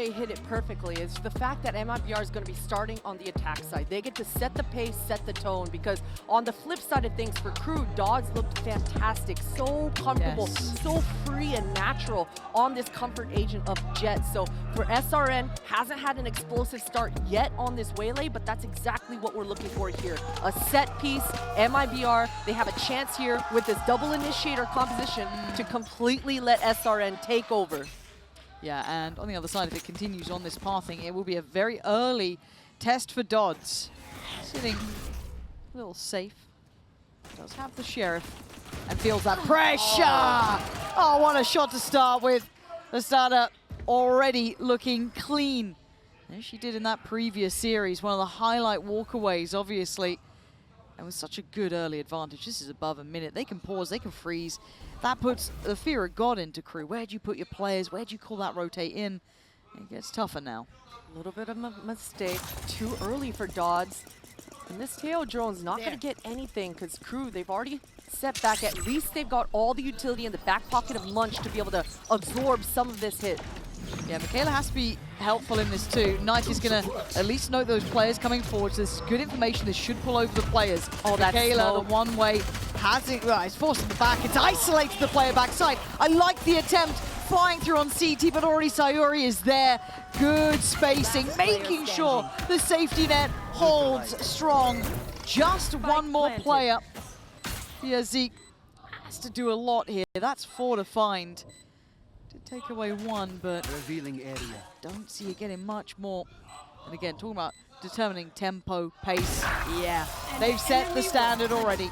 Ray hit it perfectly. It's the fact that MIBR is going to be starting on the attack side. They get to set the pace, set the tone, because on the flip side of things for KRÜ, Dodds looked fantastic, so comfortable, so free and natural on this comfort agent of Jet. So for SRN, hasn't had an explosive start yet on this Waylay, but that's exactly what we're looking for here. A set piece, MIBR, they have a chance here with this double initiator composition to completely let SRN take over. Yeah, and on the other side, if it continues on this pathing, it will be a very early test for Dodds. Sitting a little safe. Does have the Sheriff and feels that pressure! Oh, what a shot to start with. The starter already looking clean. As she did in that previous series, one of the highlight walkaways, obviously. And with such a good early advantage, this is above a minute. They can pause, they can freeze. That puts the fear of God into KRÜ. Where'd you put your players? Where'd you call that rotate in? It gets tougher now. A little bit of a mistake. Too early for Dodds. And this Teo drone's not going to get anything because KRÜ, they've already set back. At least they've got all the utility in the back pocket of Munch to be able to absorb some of this hit. Yeah, Michaela has to be helpful in this too. Knight is going to at least note those players coming forward. So this is good information. This should pull over the players. Oh, that's Michaela, the one way, has it. Well, it's forcing the back. It's isolated the player backside. I like the attempt. Flying through on CT, but already Sayuri is there. Good spacing, making sure the safety net holds strong. Just one more player. Yeah, Zeke has to do a lot here. That's 4 to find. Did take away 1, but revealing area. Don't see you getting much more. And again, talking about determining tempo, pace. Yeah, they've set the standard already.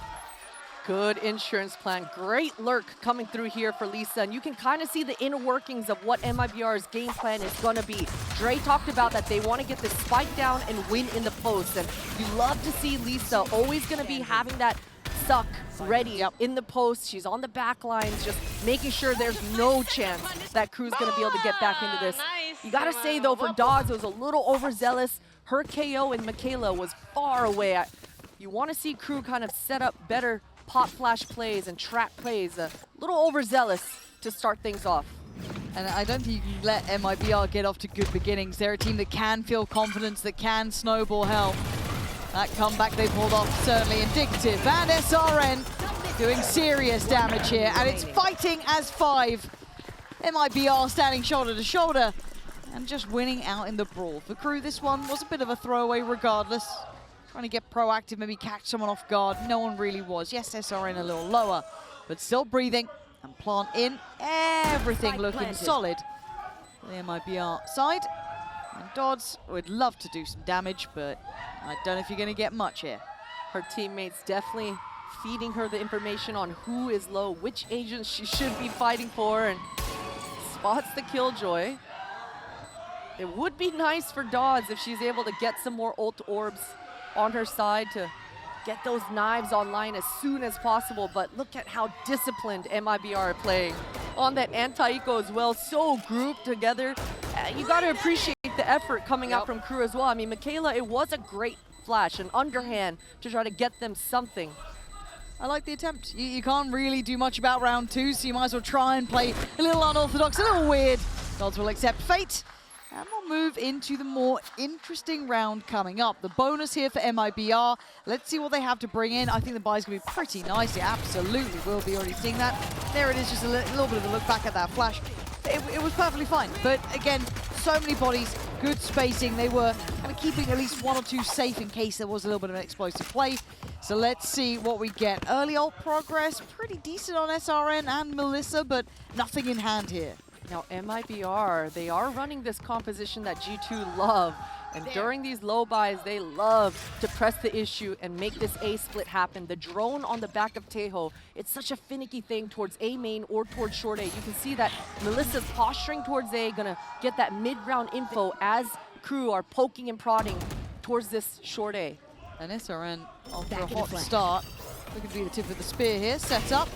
Good insurance plan. Great lurk coming through here for Lisa. And you can kind of see the inner workings of what MIBR's game plan is going to be. Dre talked about that they want to get the spike down and win in the post. And you love to see Lisa always going to be having that suck ready in the post. She's on the back lines, just making sure there's no chance that KRÜ's going to be able to get back into this. You got to say, though, for Dodds, it was a little overzealous. Her KO and Michaela was far away. You want to see KRÜ kind of set up better pop flash plays and trap plays, a little overzealous to start things off. And I don't think you can let MIBR get off to good beginnings. They're a team that can feel confidence, that can snowball hell. That comeback they pulled off, certainly indicative. And SRN doing serious damage here, and it's fighting as 5. MIBR standing shoulder to shoulder and just winning out in the brawl. For KRÜ, this one was a bit of a throwaway regardless. Trying to get proactive, maybe catch someone off guard. No one really was. Yes, SRN a little lower, but still breathing. And plant in, everything looking solid. The MIBR side. And Dodds would love to do some damage, but I don't know if you're going to get much here. Her teammates definitely feeding her the information on who is low, which agents she should be fighting for, and spots the Killjoy. It would be nice for Dodds if she's able to get some more ult orbs on her side to get those knives online as soon as possible, but look at how disciplined MIBR are playing. On that anti-eco as well, so grouped together. You got to appreciate the effort coming out from KRÜ as well. I mean, Michaela, it was a great flash, an underhand to try to get them something. I like the attempt. You can't really do much about round 2, so you might as well try and play a little unorthodox, a little weird. Dodds will accept fate. And we'll move into the more interesting round coming up. The bonus here for MIBR. Let's see what they have to bring in. I think the buy's going to be pretty nice. It absolutely will be, already seeing that. There it is, just a little bit of a look back at that flash. It was perfectly fine. But again, so many bodies, good spacing. They were kind of keeping at least 1 or 2 safe in case there was a little bit of an explosive play. So let's see what we get. Early ult progress, pretty decent on SRN and Melissa, but nothing in hand here. Now, MIBR, they are running this composition that G2 love. And during these low buys, they love to press the issue and make this A split happen. The drone on the back of Tejo, it's such a finicky thing towards A main or towards short A. You can see that Melissa's posturing towards A, gonna get that mid-round info as KRÜ are poking and prodding towards this short A. And SRN, after a hot start, looking to be the tip of the spear here, set up.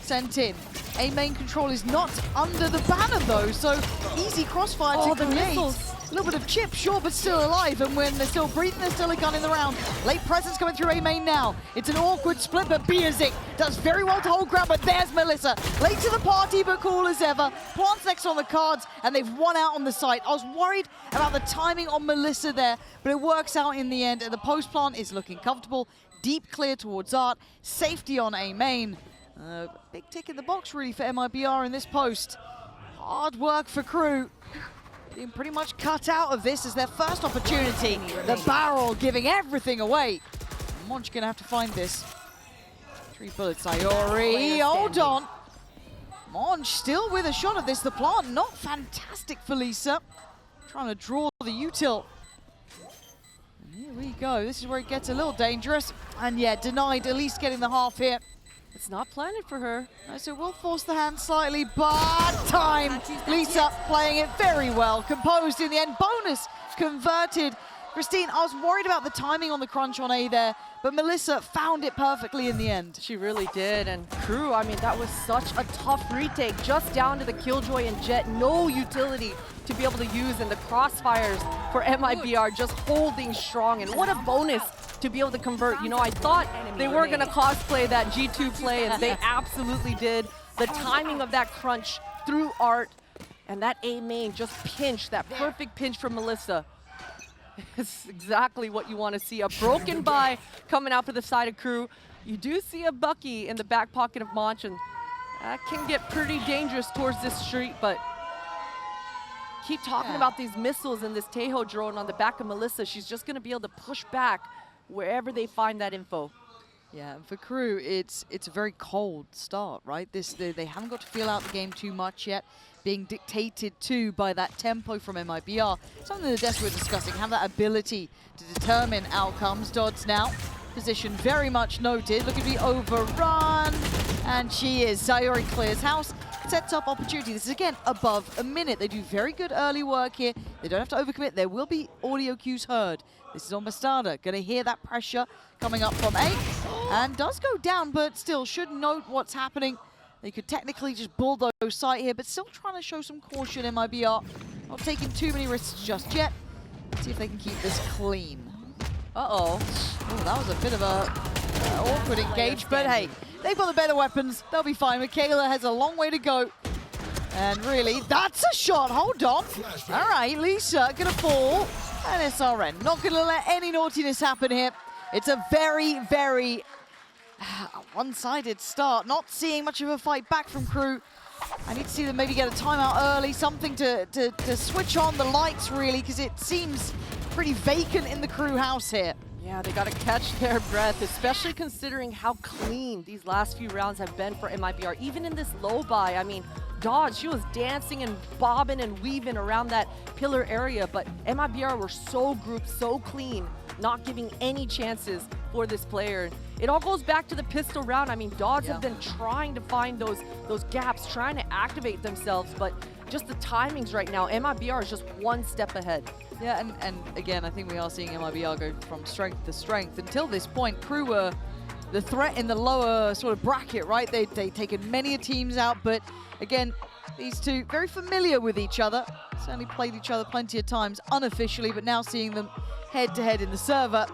sent in. A main control is not under the banner though, so easy crossfire to create. A little bit of chip, sure, but still alive, and when they're still breathing, there's still a gun in the round. Late presence coming through A main now. It's an awkward split, but Biazik does very well to hold ground, but there's Melissa. Late to the party, but cool as ever. Plants next on the cards, and they've won out on the site. I was worried about the timing on Melissa there, but it works out in the end, and the post plant is looking comfortable. Deep clear towards Art, safety on A main. Big tick in the box really for MIBR in this post. Hard work for KRÜ. Being pretty much cut out of this as their first opportunity. The barrel giving everything away. Monch gonna have to find this. 3 bullets, Sayori, hold on. Monch still with a shot of this. The plant not fantastic for Lisa. Trying to draw the util. Here we go, this is where it gets a little dangerous. And yeah, denied at least getting the half here. It's not planted for her. So we'll force the hand slightly, but time. Lisa playing it very well, composed in the end. Bonus converted. Christine, I was worried about the timing on the crunch on A there, but Melissa found it perfectly in the end. She really did, and KRÜ, I mean, that was such a tough retake, just down to the Killjoy and Jet, no utility to be able to use in the crossfires for MIBR, just holding strong, and what a bonus to be able to convert. You know, I thought they were gonna cosplay that G2 play, and they absolutely did. The timing of that crunch through Art, and that A main just pinched, that perfect pinch from Melissa. It's exactly what you want to see. A broken buy coming out for the side of KRÜ. You do see a Bucky in the back pocket of Monch, and that can get pretty dangerous towards this street, but keep talking about these missiles and this Tejo drone on the back of Melissa. She's just going to be able to push back wherever they find that info. Yeah, and for KRÜ, it's a very cold start, right? They haven't got to feel out the game too much yet, being dictated to by that tempo from MIBR. Something the devs were discussing, have that ability to determine outcomes. Dodds now, position very much noted, looking to be overrun, and she is. Sayori clears house, sets up opportunity. This is again above a minute. They do very good early work here. They don't have to overcommit. There will be audio cues heard. This is on Bastarda. Gonna hear that pressure coming up from A, and does go down, but still should note what's happening. They could technically just bulldoze site here, but still trying to show some caution in MIBR. Not taking too many risks just yet. Let's see if they can keep this clean. Uh-oh. Oh, that was a bit of a awkward engage, but hey, they've got the better weapons. They'll be fine. Michaela has a long way to go. And really, that's a shot. Hold on. All right, Lisa gonna fall. And SRN not gonna let any naughtiness happen here. It's a very, very one-sided start. Not seeing much of a fight back from KRÜ. I need to see them maybe get a timeout early, something to switch on the lights really, because it seems pretty vacant in the KRÜ house here. Yeah, they got to catch their breath, especially considering how clean these last few rounds have been for MIBR. Even in this low buy, I mean, Dodge, she was dancing and bobbing and weaving around that pillar area, but MIBR were so grouped, so clean, not giving any chances for this player. It all goes back to the pistol round. I mean, Dodge have been trying to find those gaps, trying to activate themselves, but just the timings right now, MIBR is just one step ahead. Yeah, and again, I think we are seeing MIBR go from strength to strength. Until this point, KRÜ were the threat in the lower sort of bracket, right? They've taken many teams out, but again, these two very familiar with each other. Certainly played each other plenty of times unofficially, but now seeing them head-to-head in the server,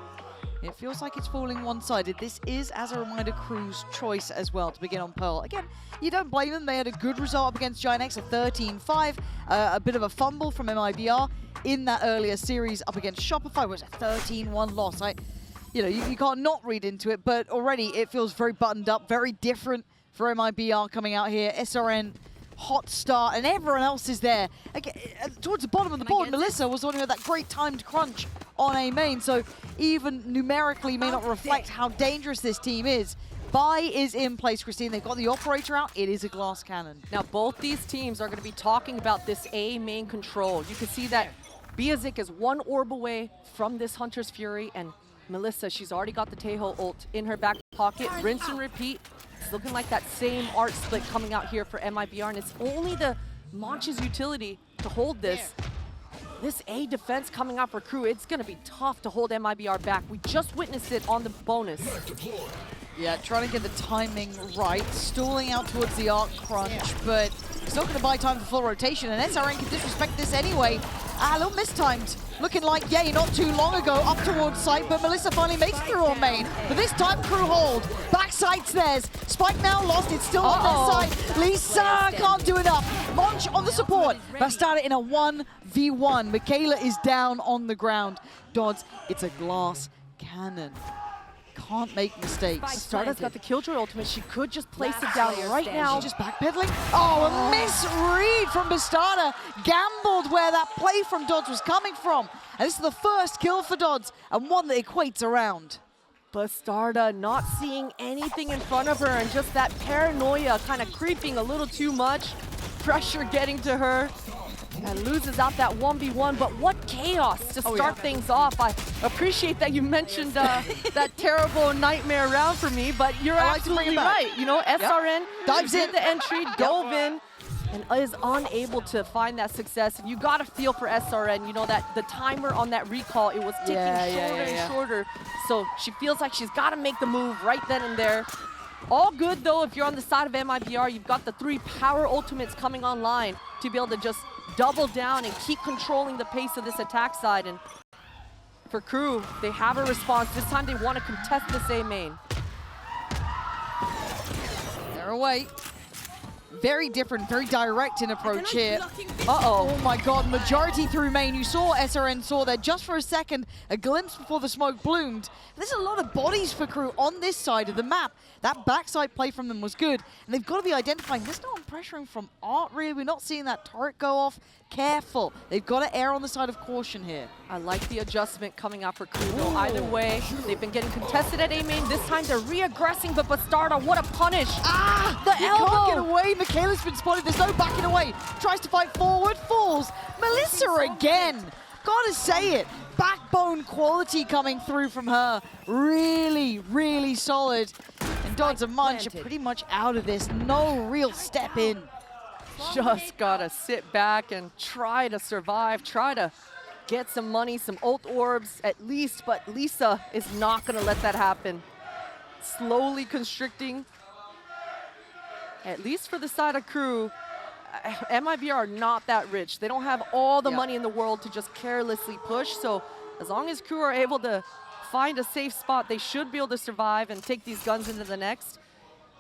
it feels like it's falling one-sided. This is, as a reminder, KRÜ's choice as well to begin on Pearl. Again, you don't blame them. They had a good result up against Giant X, a 13-5. A bit of a fumble from MIBR in that earlier series up against Shopify, was a 13-1 loss. You can't not read into it, but already it feels very buttoned up, very different for MIBR coming out here. SRN, hot start, and everyone else is there. Again, towards the bottom of the board, Melissa was the one who had that great timed crunch on A main, so even numerically may not reflect how dangerous this team is. Buy is in place, Christine. They've got the operator out. It is a glass cannon. Now, both these teams are going to be talking about this A main control. You can see that Biazik is one orb away from this Hunter's Fury, and Melissa, she's already got the Tejo ult in her back pocket. Rinse and repeat. It's looking like that same art split coming out here for MIBR, and it's only the Monch's utility to hold this. This A defense coming out for KRÜ, it's going to be tough to hold MIBR back. We just witnessed it on the bonus. Yeah, trying to get the timing right, stalling out towards the arc crunch, but it's not going to buy time for full rotation, and SRN can disrespect this anyway. A little mistimed. Looking like Yay not too long ago up towards site, but Melissa finally makes it through on main. But this time KRÜ hold. Backside's theirs. Spike now lost, it's still on their side. Lisa can't do enough. Monch on the support. Bastarda in a 1v1. Michaela is down on the ground. Dodds, it's a glass cannon. Can't make mistakes. Bastarda's got the Killjoy ultimate. She could just place it down right now. She's just backpedaling. Oh, a misread from Bastarda. Gambled where that play from Dodds was coming from. And this is the first kill for Dodds, and one that equates around. Bastarda not seeing anything in front of her, and just that paranoia kind of creeping a little too much. Pressure getting to her. And loses out that 1v1, but what chaos to start things off. I appreciate that you mentioned that terrible nightmare round for me, but you're absolutely right. You know, SRN dives in the entry, dove in, and is unable to find that success. And you got to feel for SRN, you know, that the timer on that recall, it was ticking shorter and shorter. So she feels like she's got to make the move right then and there. All good, though, if you're on the side of MIBR. You've got the 3 power ultimates coming online to be able to just double down and keep controlling the pace of this attack side. And for KRÜ, they have a response. This time they want to contest this A main. They're away. Very different, very direct in approach here. Uh-oh. Oh my god, majority through main. You saw SRN saw there just for a second, a glimpse before the smoke bloomed. There's a lot of bodies for KRÜ on this side of the map. That backside play from them was good, and they've got to be identifying. There's no pressuring from Art, really. We're not seeing that turret go off. Careful. They've got to err on the side of caution here. I like the adjustment coming out for KRÜ, though. Either way, they've been getting contested at A main. This time they're re-aggressing, but Bastarda, what a punish. The elbow! Can't get away. Michaela's been spotted. There's no backing away. Tries to fight forward, falls. Melissa again. Gotta say it. Backbone quality coming through from her. Really, really solid. And Dodds and Munch are pretty much out of this. No real step in. Just gotta sit back and try to survive, try to get some money, some ult orbs at least, but Lisa is not gonna let that happen. Slowly constricting, at least for the side of KRÜ. MIBR are not that rich. They don't have all the money in the world to just carelessly push, so as long as KRÜ are able to find a safe spot, they should be able to survive and take these guns into the next.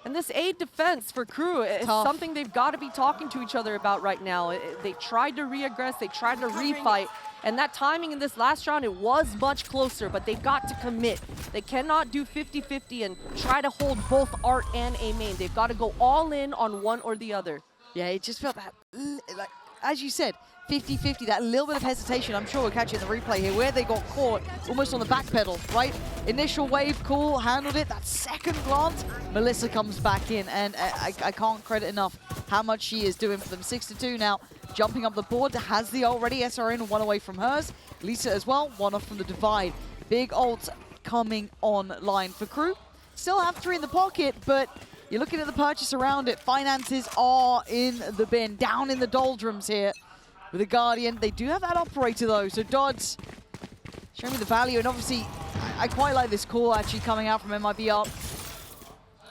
And this A defense for KRÜ is something they've got to be talking to each other about right now. They tried to re-aggress, they tried to refight, and that timing in this last round, it was much closer, but they've got to commit. They cannot do 50-50 and try to hold both Art and A main. They've got to go all in on one or the other. Yeah, it just felt that, like, as you said, 50-50, that little bit of hesitation. I'm sure we'll catch it in the replay here, where they got caught almost on the back pedal, right? Initial wave, cool, handled it. That second glance, Melissa comes back in, and I can't credit enough how much she is doing for them. 6-2 now, jumping up the board, has the already. SRN one away from hers. Lisa as well, one off from the divide. Big ults coming online for KRÜ. Still have 3 in the pocket, but you're looking at the purchase around it. Finances are in the bin, down in the doldrums here. With a Guardian, they do have that operator though, so Dodds showing me the value, and obviously I quite like this call actually coming out from MIBR.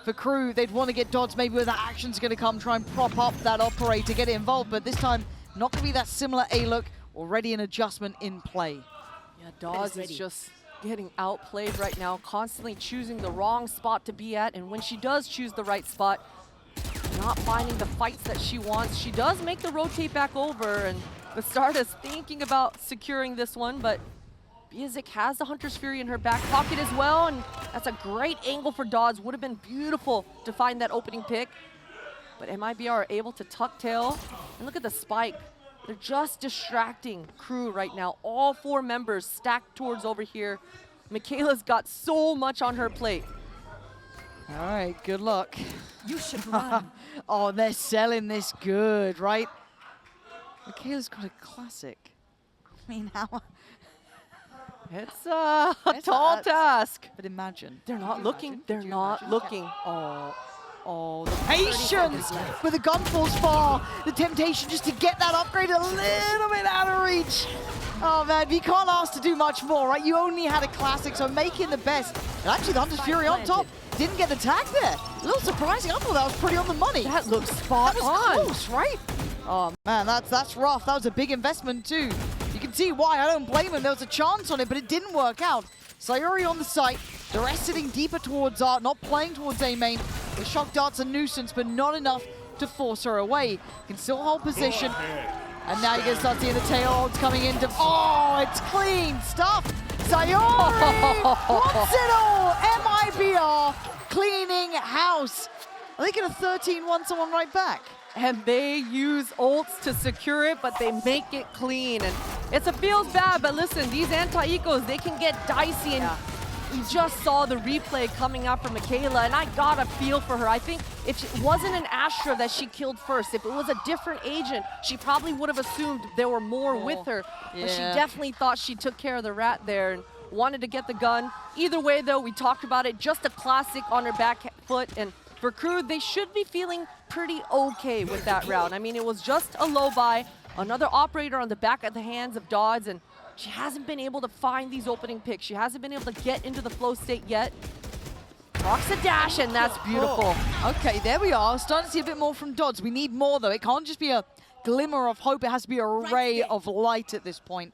For KRÜ, they'd want to get Dodds maybe where the action's going to come, try and prop up that operator, get it involved, but this time not going to be that similar A-look, already an adjustment in play. Yeah, Dodds is just getting outplayed right now, constantly choosing the wrong spot to be at, and when she does choose the right spot, not finding the fights that she wants. She does make the rotate back over, and Bastarda's thinking about securing this one, but Biazik has the Hunter's Fury in her back pocket as well, and that's a great angle for Dodds. Would have been beautiful to find that opening pick, but MIBR are able to tuck tail. And look at the spike. They're just distracting KRÜ right now. All 4 members stacked towards over here. Michaela's got so much on her plate. All right, good luck. You should run. Oh, they're selling this good, right? Michaela's got a classic. I mean, how? It's a tall task. But imagine. They're not looking. They're not looking. Oh, the patience with the gun falls far. The temptation just to get that upgrade a little bit out of reach. Oh man, you can't ask to do much more, right? You only had a classic, so making the best. And actually, the Hunter's Fury on top didn't get the tag there. A little surprising. I thought that was pretty on the money. That looks spot that was on. Close, right? Oh man, that's rough. That was a big investment too. You can see why. I don't blame him. There was a chance on it, but it didn't work out. Sayuri on the site. The rest sitting deeper towards Art, not playing towards A main. The shock dart's a nuisance, but not enough to force her away. Can still hold position. And now you're going to start seeing the tail holds coming into... Oh, it's clean stuff. Sayuri wants it all. MIBR cleaning house. Are they going to 13-1 someone right back? And they use ults to secure it, but they make it clean. And it feels bad, but listen, these anti-ecos, they can get dicey. And you just saw the replay coming out from Michaela, and I got a feel for her. I think if it wasn't an Astra that she killed first, if it was a different agent, she probably would have assumed there were more with her. But she definitely thought she took care of the rat there and wanted to get the gun. Either way, though, we talked about it, just a classic on her back foot. And for KRÜ, they should be feeling pretty okay with that round. I mean, it was just a low buy, another operator on the back of the hands of Dodds, and she hasn't been able to find these opening picks. She hasn't been able to get into the flow state yet. Rocks a dash, and that's beautiful. Okay, there we are. Starting to see a bit more from Dodds. We need more, though. It can't just be a glimmer of hope. It has to be a ray of light at this point.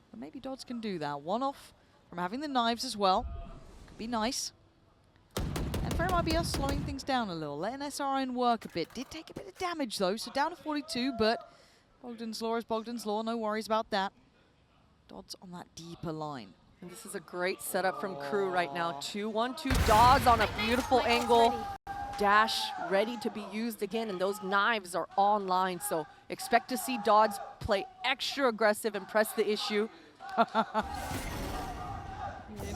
But maybe Dodds can do that. One off from having the knives as well. Could be nice. And for MIBR, slowing things down a little. Letting SRN work a bit. Did take a bit of damage, though. So down to 42, but Bogdan's Law is Bogdan's Law. No worries about that. Dodds on that deeper line. And this is a great setup from KRÜ right now. 2-1-2 Dodds on a beautiful angle. Dash ready to be used again, and those knives are online. So expect to see Dodds play extra aggressive and press the issue. You're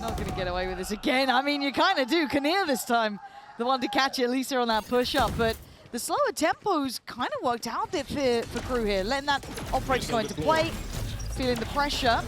not going to get away with this again. I mean, you kind of do. Kinnear this time, the one to catch it, Lisa on that push-up. But the slower tempos kind of worked out a bit for KRÜ here. Letting that operator go into play. Feeling the pressure.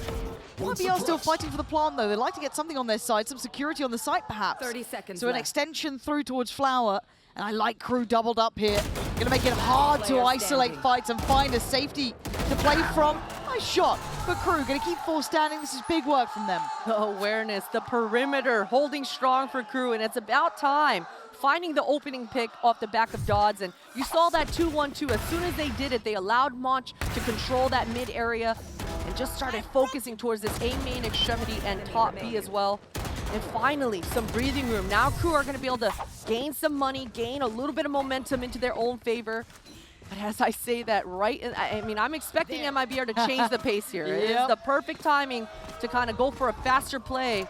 MIBR still fighting for the plant, though. They'd like to get something on their side, some security on the site, perhaps. 30 seconds So left. An extension through towards Flower. And I like KRÜ doubled up here. Gonna make it hard to isolate fights and find a safety to play from. Nice shot for KRÜ. Gonna keep full standing. This is big work from them. The awareness, the perimeter holding strong for KRÜ, and it's about time. Finding the opening pick off the back of Dodds, and you saw that 2-1-2. As soon as they did it, they allowed Monch to control that mid area and just started focusing towards this A main extremity and top B as well. And finally, some breathing room. Now KRÜ are going to be able to gain some money, gain a little bit of momentum into their own favor. But as I say that, I mean, I'm expecting MIBR to change the pace here. It is the perfect timing to kind of go for a faster play.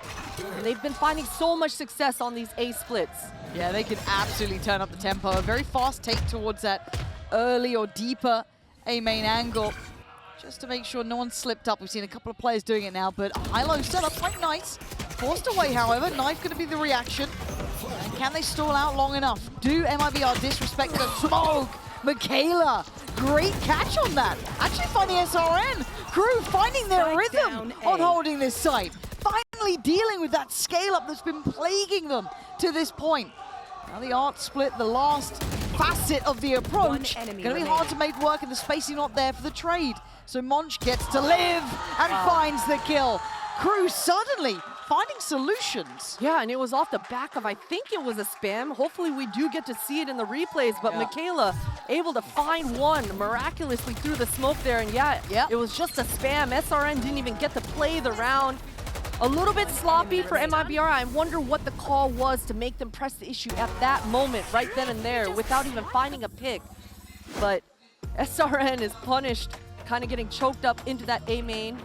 And they've been finding so much success on these A splits. Yeah, they can absolutely turn up the tempo. A very fast take towards that early or deeper A main angle, just to make sure no one slipped up. We've seen a couple of players doing it now, but a high-low setup, quite nice. Forced away, however. Knife going to be the reaction. And can they stall out long enough? Do MIBR disrespect the smoke? Michaela, great catch on that. Actually finding SRN. KRÜ finding their rhythm on holding this site. Finally dealing with that scale-up that's been plaguing them to this point. Now the art split, the last facet of the approach. Going to be hard to make work, and the spacing not there for the trade. So Monch gets to live and finds the kill. KRÜ suddenly finding solutions. Yeah, and it was off the back of, I think it was a spam. Hopefully we do get to see it in the replays, but Michaela able to find one miraculously through the smoke there. And it was just a spam. SRN didn't even get to play the round. A little bit sloppy for MIBR. I wonder what the call was to make them press the issue at that moment, right then and there, without even finding a pick. But SRN is punished, kind of getting choked up into that A main.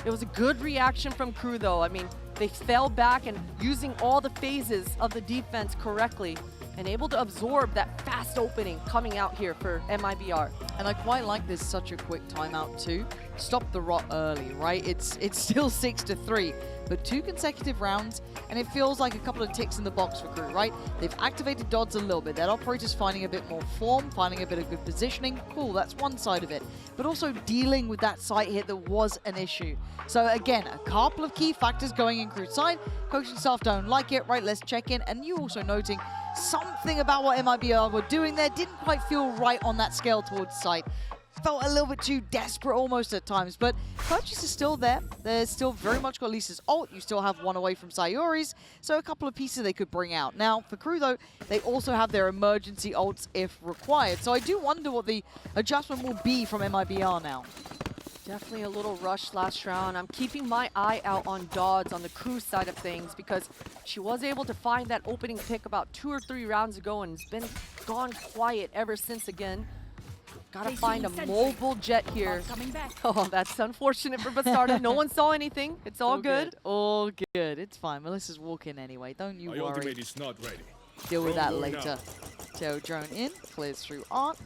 It was a good reaction from KRÜ, though. I mean, they fell back and using all the phases of the defense correctly and able to absorb that fast opening coming out here for MIBR. And I quite like this such a quick timeout too. Stop the rot early, right? It's still 6-3, but 2 consecutive rounds, and it feels like a couple of ticks in the box for KRÜ, right? They've activated Dodds a little bit. That operator's finding a bit more form, finding a bit of good positioning. Cool, that's one side of it. But also dealing with that site hit that was an issue. So again, a couple of key factors going in KRÜ's side. Coaching staff don't like it, right? Let's check in. And you also noting something about what MIBR were doing there didn't quite feel right on that scale towards site. felt a little bit too desperate almost at times, but purchase is still there. There's still very much got Lisa's ult. You still have one away from Sayori's, so a couple of pieces they could bring out. Now, for KRÜ, though, they also have their emergency ults if required, so I do wonder what the adjustment will be from MIBR now. Definitely a little rush last round. I'm keeping my eye out on Dodds on the KRÜ side of things because she was able to find that opening pick about 2 or 3 rounds ago and it's been gone quiet ever since again. Gotta find a mobile jet here. Oh, that's unfortunate for Bastardo. No one saw anything. It's all good. All good. It's fine. Melissa's walking anyway. Don't you worry. Ultimate is not ready. Deal with that later. Tail drone in. Clears through Art.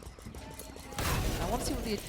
I want to see what the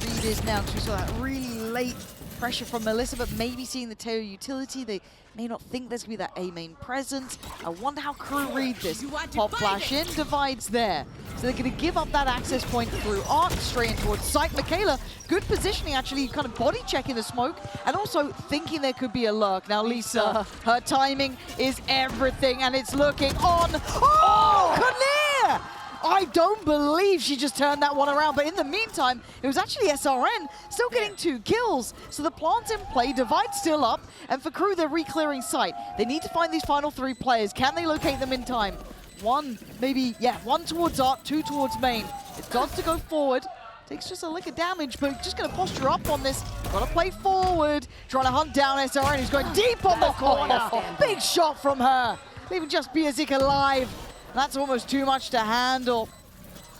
read is now, because we saw that really late pressure from Melissa, but maybe seeing the Teo utility, they may not think there's going to be that A main presence. I wonder how KRÜ read this. Pop flash in, divides there. So they're going to give up that access point through Art, straight in towards site. Michaela, good positioning actually, kind of body checking the smoke, and also thinking there could be a lurk. Now Lisa, her timing is everything, and it's looking on. Oh, Kinnear! I don't believe she just turned that one around, but in the meantime, it was actually SRN still getting 2 kills. So the plant's in play, Divide still up, and for KRÜ, they're re-clearing site. They need to find these final 3 players. Can they locate them in time? One, maybe, yeah, 1 towards Art, 2 towards main. It's Dodds to go forward. Takes just a lick of damage, but just going to posture up on this. Got to play forward, trying to hunt down SRN, who's going deep on the corner. Big shot from her, leaving just Biazik alive. That's almost too much to handle.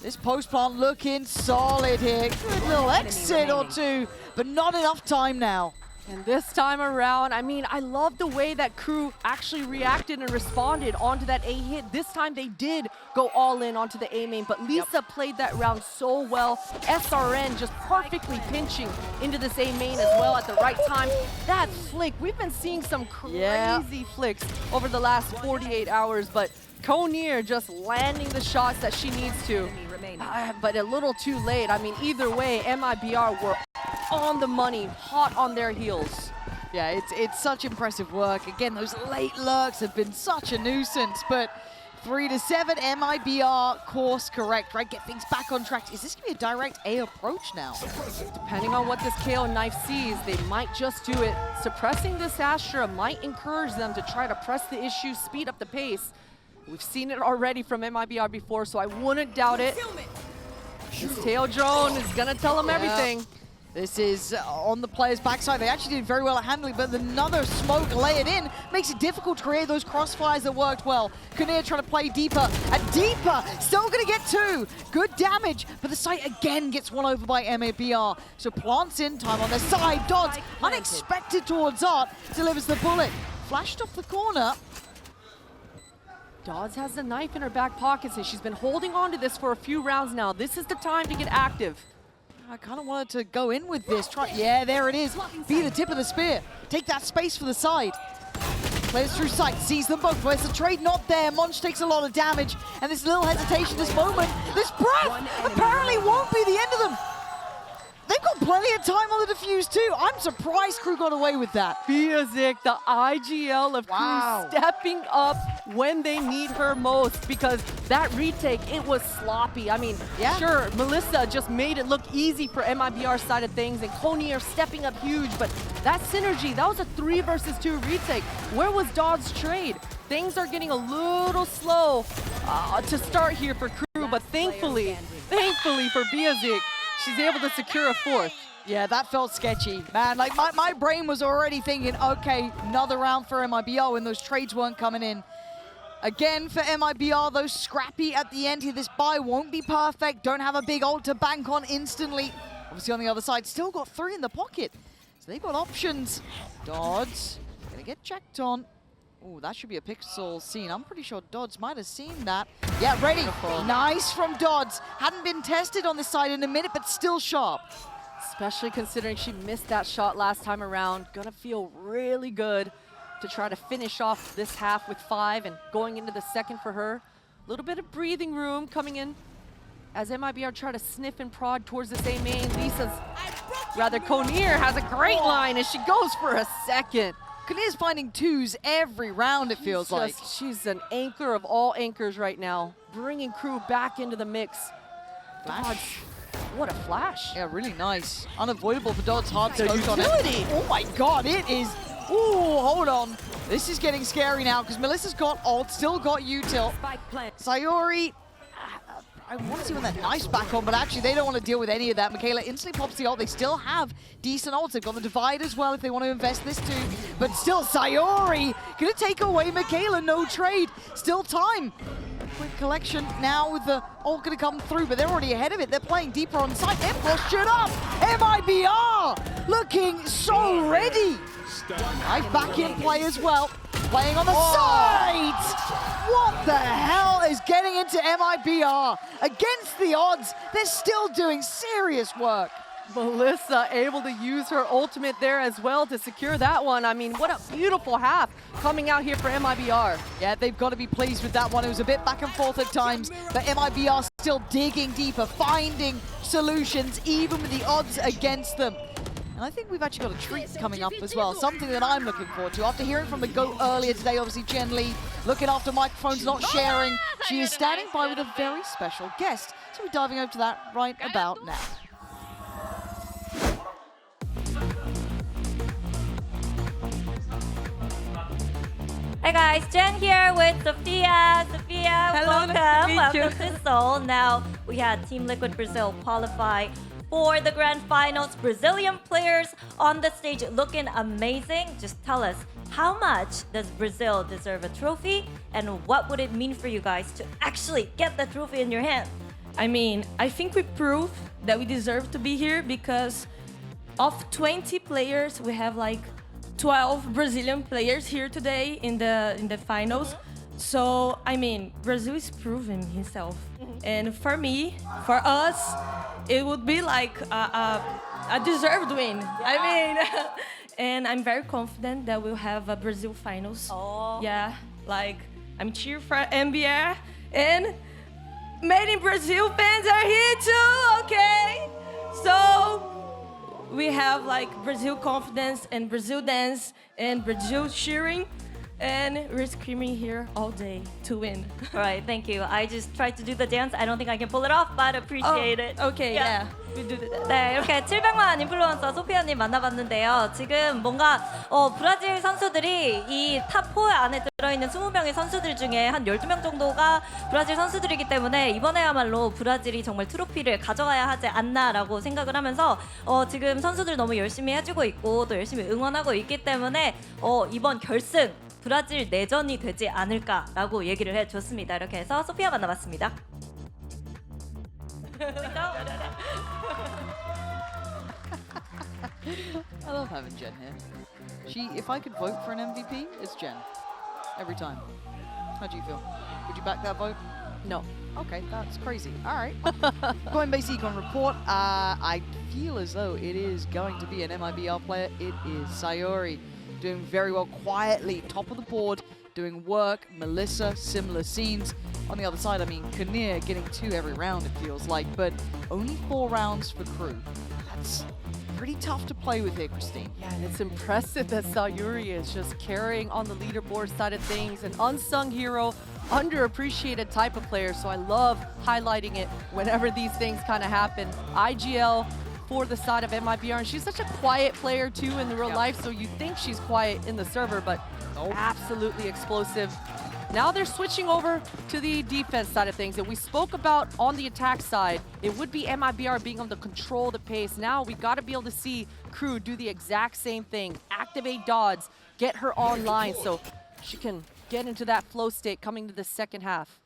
This post plant looking solid here. Good little exit or 2, but not enough time now. And this time around, I mean, I love the way that KRÜ actually reacted and responded onto that A hit. This time they did go all in onto the A main, but Lisa played that round so well. SRN just perfectly pinching into this A main as well at the right time. That flick, we've been seeing some crazy flicks over the last 48 hours, but KRÜ just landing the shots that she needs to. But a little too late. I mean, either way, MIBR were on the money, hot on their heels. Yeah, it's such impressive work. Again, those late lurks have been such a nuisance, but 3-7, MIBR course correct, right? Get things back on track. Is this gonna be a direct A approach now? Depending on what this KO knife sees, they might just do it. Suppressing this Astra might encourage them to try to press the issue, speed up the pace. We've seen it already from MIBR before, so I wouldn't doubt it. This tail drone is gonna tell them everything. This is on the player's backside. They actually did very well at handling, but another smoke layered in makes it difficult to create those crossfires that worked well. Kinnear trying to play deeper, and deeper, still gonna get 2. Good damage, but the site again gets won over by MIBR. So plants in time on their side. Dodds, unexpected towards Art, delivers the bullet. Flashed off the corner. Dodds has the knife in her back pockets and she's been holding on to this for a few rounds now. This is the time to get active. I kind of wanted to go in with this. Yeah, there it is. Be the tip of the spear. Take that space for the side. Plays through sight, sees them both. Where's the trade? Not there. Monch takes a lot of damage. And this little hesitation, this moment, this breath apparently won't be the end of them. They've got plenty of time on the defuse too. I'm surprised KRÜ got away with that. Biazik, the IGL of KRÜ stepping up when they need her most, because that retake, it was sloppy. I mean, sure, Melissa just made it look easy for MIBR's side of things, and KRÜ stepping up huge, but that synergy, that was a 3 versus 2 retake. Where was Dodds' trade? Things are getting a little slow to start here for KRÜ, but thankfully for Biazik, she's able to secure a 4th. Yeah, that felt sketchy. Man, like my brain was already thinking, okay, another round for MIBR when those trades weren't coming in. Again, for MIBR, those scrappy at the end here. This buy won't be perfect. Don't have a big ult to bank on instantly. Obviously on the other side, still got 3 in the pocket. So they've got options. Dodds, gonna get checked on. Oh, that should be a pixel scene. I'm pretty sure Dodds might have seen that. Yeah, ready. Beautiful. Nice from Dodds. Hadn't been tested on this side in a minute, but still sharp. Especially considering she missed that shot last time around. Gonna feel really good to try to finish off this half with 5 and going into the second for her. A little bit of breathing room coming in as MIBR try to sniff and prod towards this A main. KRÜ has a great line as she goes for a second. Kinnear's finding 2s every round, it feels like. She's an anchor of all anchors right now, bringing KRÜ back into the mix. Dodds What a flash. Yeah, really nice. Unavoidable for Dodds, hard The scoped on it. utility. Oh my god, it is. Ooh, hold on. This is getting scary now because Melissa's got ult, still got util. Sayori, I want to see when that knife's back on, but actually they don't want to deal with any of that. Michaela instantly pops the ult. They still have decent ults. They've got the divide as well if they want to invest this too. But still, Sayori gonna take away Michaela. No trade. Still time. Quick collection now with the ult gonna come through, but they're already ahead of it. They're playing deeper on site. Emboss shut up. MIBR looking so ready. Nice back in play as well. Playing on the side! What the hell is getting into MIBR? Against the odds, they're still doing serious work. Melissa able to use her ultimate there as well to secure that one. I mean, what a beautiful half coming out here for MIBR. Yeah, they've got to be pleased with that one. It was a bit back and forth at times, but MIBR still digging deeper, finding solutions, even with the odds against them. And I think we've actually got a treat coming up as well, something that I'm looking forward to. After hearing from the GOAT earlier today, obviously Jen Lee looking after microphones, not sharing. She is standing by with a very special guest. So we're diving over to that right about now. Hi guys, Jen here with Sophia. Sophia, Hello, welcome. nice to meet you. Welcome to Seoul. Now, we had Team Liquid Brazil qualify for the grand finals. Brazilian players on the stage looking amazing. Just tell us, how much does Brazil deserve a trophy? And what would it mean for you guys to actually get the trophy in your hand? I mean, I think we proved that we deserve to be here because of 20 players, we have like 12 Brazilian players here today in the finals. So, I mean, Brazil is proving himself. And for me, for us, it would be like a deserved win. I mean, and I'm very confident that we'll have a Brazil finals. Oh. Yeah, like I'm cheering for MBR, and Made in Brazil fans are here too, okay? So we have like Brazil confidence and Brazil dance and Brazil cheering, and we're screaming here all day to win. All right, thank you. I just tried to do the dance. I don't think I can pull it off, but appreciate it. Okay, Yeah. yeah. We do that. 네, 이렇게 700만 인플루언서 소피아님 만나봤는데요. 지금 뭔가 브라질 선수들이 이 탑4 안에 들어있는 20명의 선수들 중에 한 12명 정도가 브라질 선수들이기 때문에 이번에야말로 브라질이 정말 트로피를 가져가야 하지 않나라고 생각을 하면서 지금 선수들 너무 열심히 해주고 있고 또 열심히 응원하고 있기 때문에 이번 결승 브라질 내전이 되지 않을까라고 얘기를 해줬습니다. 이렇게 해서 소피아 만나봤습니다. I love having Jen here. If I could vote for an MVP, it's Jen. Every time. How do you feel? Would you back that vote? No. Okay, that's crazy. All right. Coinbase Econ report. I feel as though it is going to be an MIBR player. It is Sayori, doing very well quietly, top of the board, doing work. Melissa, similar scenes. On the other side, I mean, Kinnear getting 2 every round, it feels like, but only 4 rounds for KRÜ. That's pretty tough to play with here, Christine. Yeah, and it's impressive that Sayuri is just carrying on the leaderboard side of things. An unsung hero, underappreciated type of player, so I love highlighting it whenever these things kind of happen. IGL for the side of MIBR, and she's such a quiet player too in the real life, so you think she's quiet in the server, but absolutely explosive. Now they're switching over to the defense side of things, and we spoke about on the attack side, it would be MIBR being able to control the pace. Now we got to be able to see KRÜ do the exact same thing, activate Dodds, get her online so she can get into that flow state coming to the second half.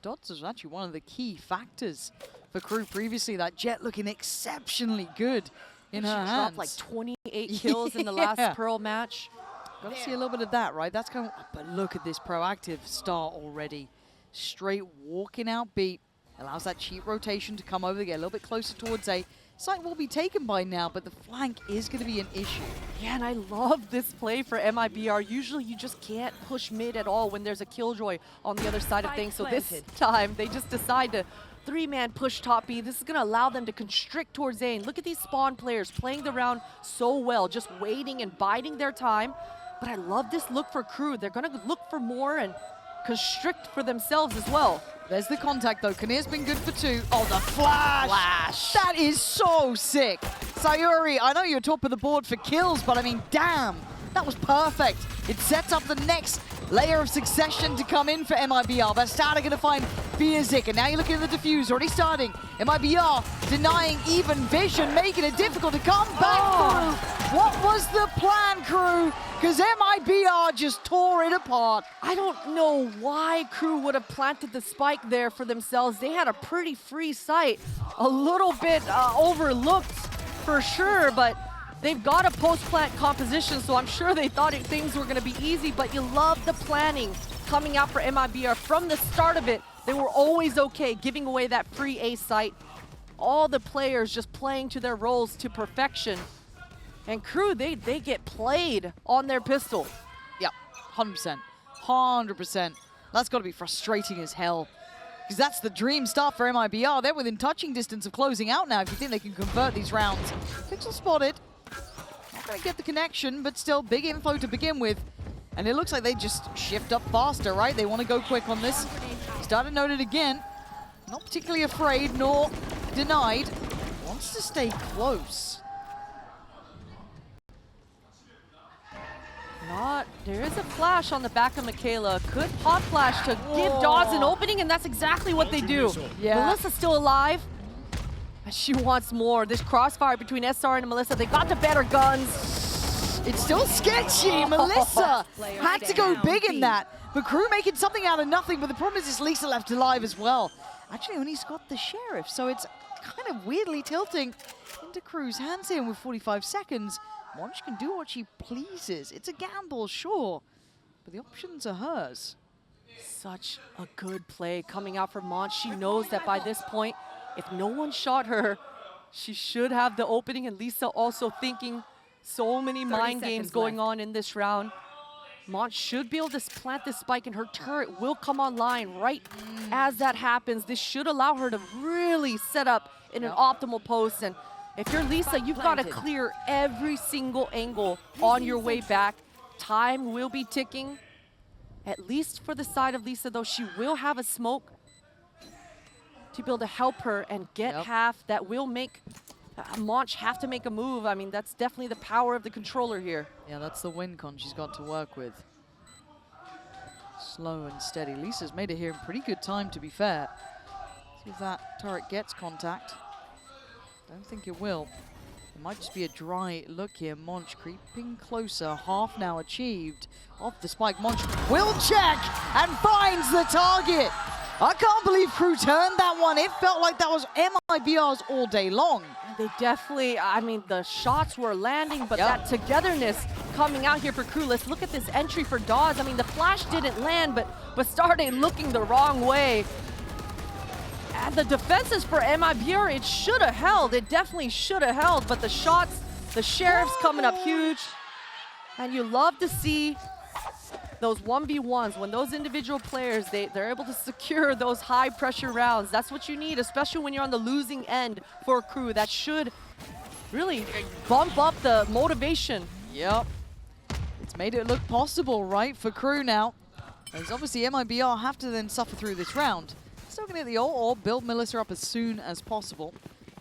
Dodds is actually one of the key factors for KRÜ previously. That Jet looking exceptionally good in her hands. She dropped like 28 kills in the last Pearl match. Got to see a little bit of that, right? That's kind of, but look at this proactive start already. Straight walking out beat. Allows that cheap rotation to come over, get a little bit closer towards A. Site will be taken by now, but the flank is going to be an issue. Yeah, and I love this play for MIBR. Usually you just can't push mid at all when there's a Killjoy on the other side of things. So this time they just decide to 3-man push top B. This is going to allow them to constrict towards A. And look at these spawn players playing the round so well, just waiting and biding their time. But I love this look for KRÜ. They're going to look for more, and constrict for themselves as well. There's the contact though. Kinnear's been good for 2. Oh, the flash! Flash. That is so sick. Sayuri, I know you're top of the board for kills, but I mean, damn, that was perfect. It sets up the next layer of succession to come in for MIBR. They're starting to find Biazik, and now you're looking at the defuse, already starting. MIBR denying even vision, making it difficult to come back through. What was the plan, KRÜ? Because MIBR just tore it apart. I don't know why KRÜ would have planted the spike there for themselves. They had a pretty free sight, a little bit overlooked for sure, but they've got a post-plant composition, so I'm sure they thought things were going to be easy, but you love the planning coming out for MIBR. From the start of it, they were always okay, giving away that free A site. All the players just playing to their roles to perfection. And KRÜ, they get played on their pistol. Yep, 100%. 100%. That's got to be frustrating as hell. Because that's the dream start for MIBR. They're within touching distance of closing out now if you think they can convert these rounds. Pixel spotted. Not going to get the connection, but still big info to begin with. And it looks like they just shift up faster, right? They want to go quick on this. Started noted again. Not particularly afraid nor denied. Wants to stay close. There is a flash on the back of Michaela. Could pop flash to give Dawes an opening, and that's exactly what they do. Yeah. Melissa's still alive. And she wants more. This crossfire between SRN and Melissa, they got the better guns. It's still sketchy. Melissa had to go big in that. But KRÜ making something out of nothing, but the problem is it's Lisa left alive as well. Actually, only's got the Sheriff, so it's kind of weirdly tilting into KRÜ's hands here with 45 seconds. Monch can do what she pleases. It's a gamble, sure, but the options are hers. Such a good play coming out from Monch. She knows that by this point, if no one shot her, she should have the opening, and Lisa also thinking so many mind games going on in this round. Monch should be able to plant this spike, and her turret will come online right as that happens. This should allow her to really set up in an optimal post. And if you're Lisa, you've got to clear every single angle on your way back. Time will be ticking. At least for the side of Lisa, though, she will have a smoke to be able to help her and get half. That will make Monch have to make a move. I mean, that's definitely the power of the controller here. Yeah, that's the win con she's got to work with. Slow and steady. Lisa's made it here in pretty good time, to be fair. See if that turret gets contact. Don't think it will. It might just be a dry look here. Monch creeping closer. Half now achieved. Off the spike, Monch will check and finds the target. I can't believe KRÜ turned that one. It felt like that was MIBR's all day long. They definitely, I mean, the shots were landing, but that togetherness coming out here for KRÜ. Let's look at this entry for Dawes. I mean, the flash didn't land, but started looking the wrong way. And the defenses for MIBR, it should have held. It definitely should have held, but the shots, the Sheriff's coming up huge. And you love to see those 1v1s, when those individual players, they're able to secure those high pressure rounds. That's what you need, especially when you're on the losing end for KRÜ. That should really bump up the motivation. Yep. It's made it look possible, right, for KRÜ now. As obviously MIBR have to then suffer through this round. Still gonna get the ult or build Melissa up as soon as possible.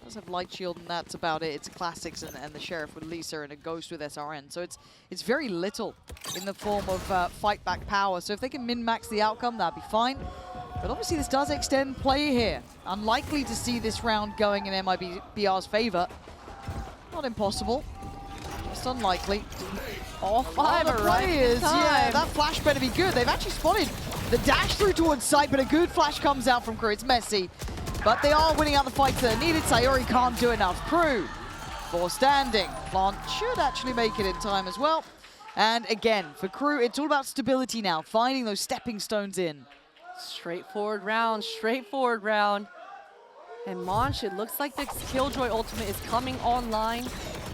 Does have light shield and that's about it. It's classics and the Sheriff with Lisa and a Ghost with SRN. So it's very little in the form of fight back power. So if they can min-max the outcome, that'd be fine. But obviously this does extend play here. Unlikely to see this round going in MIBR's favor. Not impossible, just unlikely. All five are right. Yeah, that flash better be good. They've actually spotted the dash through towards site, but a good flash comes out from KRÜ. It's messy. But they are winning out the fights that are needed. Sayuri can't do enough. KRÜ for standing. Plant should actually make it in time as well. And again, for KRÜ, it's all about stability now, finding those stepping stones in. Straightforward round, straightforward round. And Monch, it looks like the Killjoy ultimate is coming online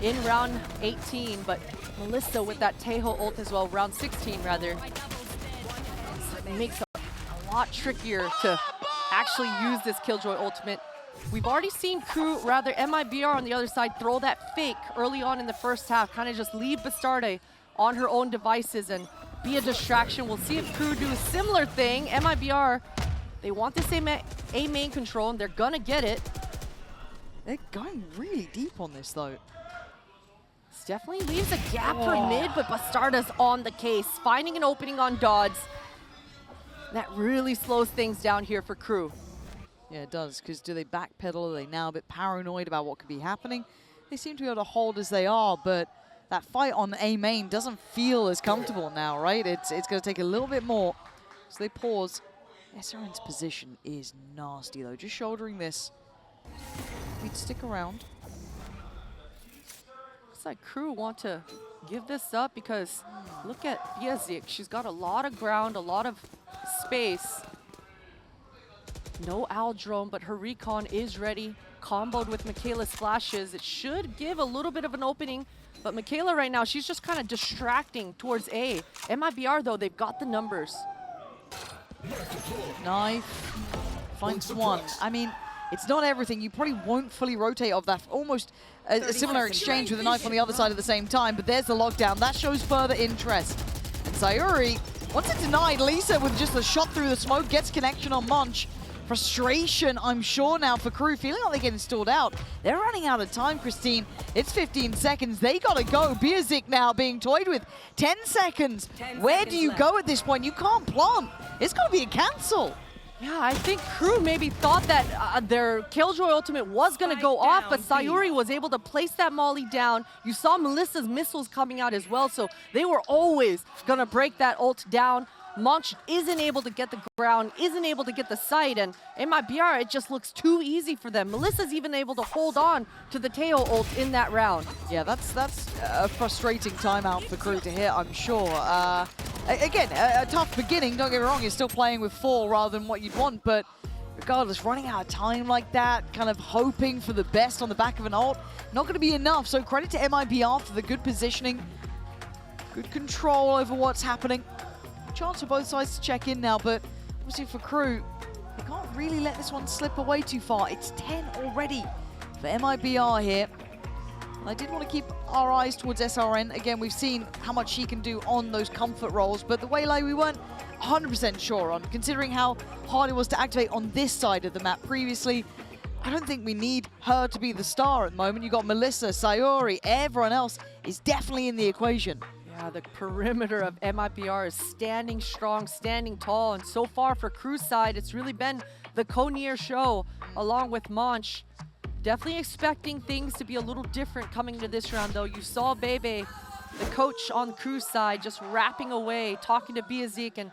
in round 18, but Melissa with that Tejo ult as well, round 16 rather. It makes it a lot trickier to actually use this Killjoy ultimate. We've already seen KRÜ, rather MIBR on the other side, throw that fake early on in the first half, kind of just leave Bastarde on her own devices, and be a distraction. We'll see if KRÜ do a similar thing. MIBR, they want this A main control, and they're gonna get it. They're going really deep on this, though. This definitely leaves a gap for mid, but Bastarda's on the case, finding an opening on Dodds. That really slows things down here for KRÜ. Yeah, it does, because do they backpedal? Are they now a bit paranoid about what could be happening? They seem to be able to hold as they are, but that fight on A main doesn't feel as comfortable now, right? It's going to take a little bit more. So they pause. SRN's position is nasty, though. Just shouldering this. We'd stick around. Looks like KRÜ want to give this up because look at Biazik. She's got a lot of ground, a lot of space. No Owl drone, but her recon is ready. Comboed with Michaela's flashes. It should give a little bit of an opening, but Michaela right now, she's just kind of distracting towards A. MIBR, though, they've got the numbers. Knife finds one. I mean, it's not everything. You probably won't fully rotate off that. Almost a similar exchange with a knife on the other side at the same time, but there's the lockdown. That shows further interest. And Sayuri, once it denied, Lisa with just a shot through the smoke gets connection on Munch. Frustration, I'm sure, now for KRÜ, feeling like they're getting stalled out. They're running out of time, Christine. It's 15 seconds. They gotta go. Biazik now being toyed with. 10 seconds. 10 Where seconds do you left. go at this point? You can't plant. It's gotta be a cancel. Yeah, I think KRÜ maybe thought that their Killjoy ultimate was going to go off, but Sayuri was able to place that molly down. You saw Melissa's missiles coming out as well, so they were always going to break that ult down. Munch isn't able to get the ground, isn't able to get the site, and MIBR, it just looks too easy for them. Melissa's even able to hold on to the Teo ult in that round. Yeah, that's a frustrating timeout for KRÜ to hit, I'm sure. Again, a tough beginning, don't get me wrong, you're still playing with 4 rather than what you'd want, but regardless, running out of time like that, kind of hoping for the best on the back of an ult, not going to be enough. So credit to MIBR for the good positioning, good control over what's happening. Chance for both sides to check in now, but obviously for KRÜ, they can't really let this one slip away too far. It's 10 already for MIBR here. I did want to keep our eyes towards SRN. Again, we've seen how much she can do on those comfort rolls, but the Waylay we weren't 100% sure on, considering how hard it was to activate on this side of the map previously. I don't think we need her to be the star at the moment. You got Melissa, Sayuri, everyone else is definitely in the equation. Yeah, the perimeter of MIBR is standing strong, standing tall, and so far for KRÜ's side, it's really been the Konier show along with Munch. Definitely expecting things to be a little different coming to this round, though. You saw Bebe, the coach on KRÜ's side, just rapping away, talking to Biazik and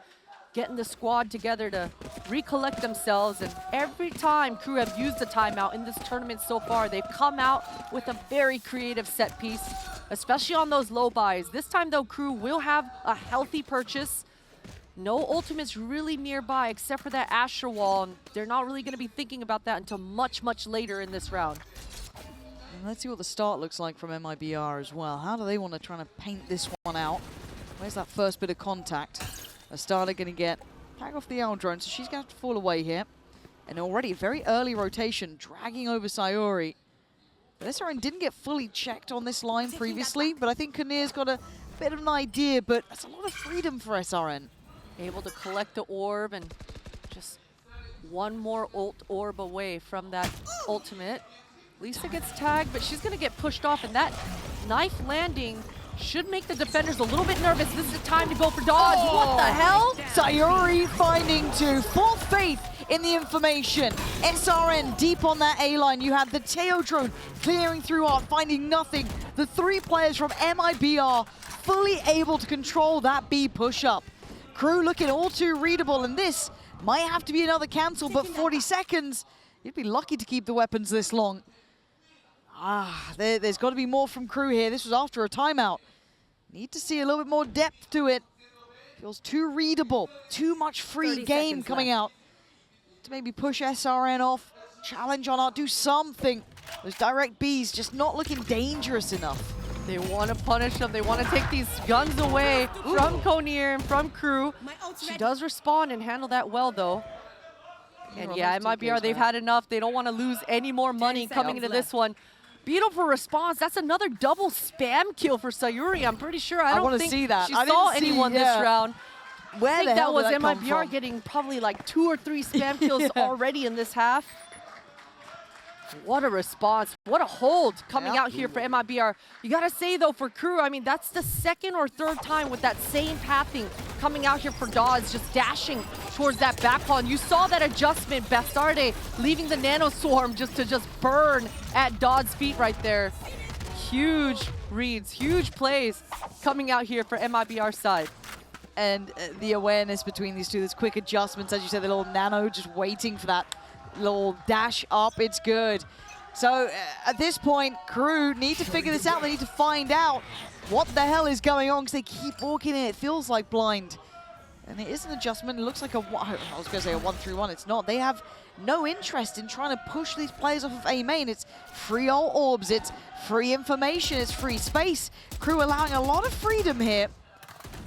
getting the squad together to recollect themselves. And every time KRÜ have used a timeout in this tournament so far, they've come out with a very creative set piece, especially on those low buys. This time, though, KRÜ will have a healthy purchase. No ultimates really nearby except for that Asher wall, and they're not really going to be thinking about that until much, much later in this round. And let's see what the start looks like from MIBR as well. How do they want to try to paint this one out? Where's that first bit of contact? Astada going to get tag off the Owl drone, so she's going to have to fall away here. And already very early rotation, dragging over Sayuri. But SRN didn't get fully checked on this line previously, but I think Kanir's got a bit of an idea, but that's a lot of freedom for SRN. Able to collect the orb and just one more ult orb away from that ultimate. Lisa gets tagged, but she's going to get pushed off, and that knife landing should make the defenders a little bit nervous. This is the time to go for dodge. Oh. What the hell? Sayuri finding 2. Full faith in the information. SRN deep on that A-line. You had the Teo drone clearing through art, finding nothing. The 3 players from MIBR fully able to control that B push-up. KRÜ looking all too readable, and this might have to be another cancel, but 40 seconds. You'd be lucky to keep the weapons this long. There's got to be more from KRÜ here. This was after a timeout. Need to see a little bit more depth to it. Feels too readable. Too much free game coming out. To maybe push SRN off. Challenge on art. Do something. Those direct Bs just not looking dangerous enough. They want to punish them. They want to take these guns away from Konier and from KRÜ. She does respond and handle that well, though. And yeah, MIBR, they've had enough. They don't want to lose any more money coming into this one. Beautiful response. That's another double spam kill for Sayuri. I'm pretty sure. I don't wanna think see that. she I saw didn't see- anyone this yeah. round. Where I think the that hell was did that come MIBR from? getting probably like 2 or 3 spam kills already in this half. What a response. What a hold coming out here for MIBR. You got to say, though, for KRÜ, I mean, that's the second or third time with that same pathing coming out here for Dawes, just dashing towards that back pawn. You saw that adjustment, Bastarde leaving the Nano Swarm just to burn at Dawes' feet right there. Huge reads, huge plays coming out here for MIBR's side. And the awareness between these two, there's quick adjustments, as you said, the little Nano just waiting for that little dash up. It's good. So at this point, KRÜ need to figure this out. They need to find out what the hell is going on, because they keep walking in. It feels like blind. And it is an adjustment. It looks like I was going to say a 1-3-1. It's not. They have no interest in trying to push these players off of A main. It's free all orbs. It's free information. It's free space. KRÜ allowing a lot of freedom here.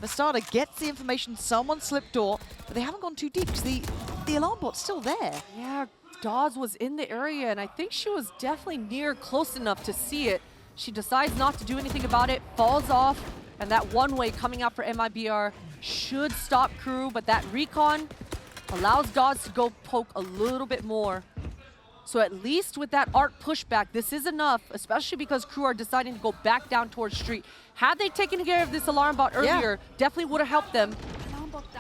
Bastarde gets the information, someone slipped door, but they haven't gone too deep because the alarm bot's still there. Yeah, Dawes was in the area, and I think she was definitely close enough to see it. She decides not to do anything about it, falls off, and that one-way coming out for MIBR should stop KRÜ, but that recon allows Dawes to go poke a little bit more. So at least with that arc pushback, this is enough, especially because KRÜ are deciding to go back down towards street. Had they taken care of this alarm bot earlier, definitely would have helped them.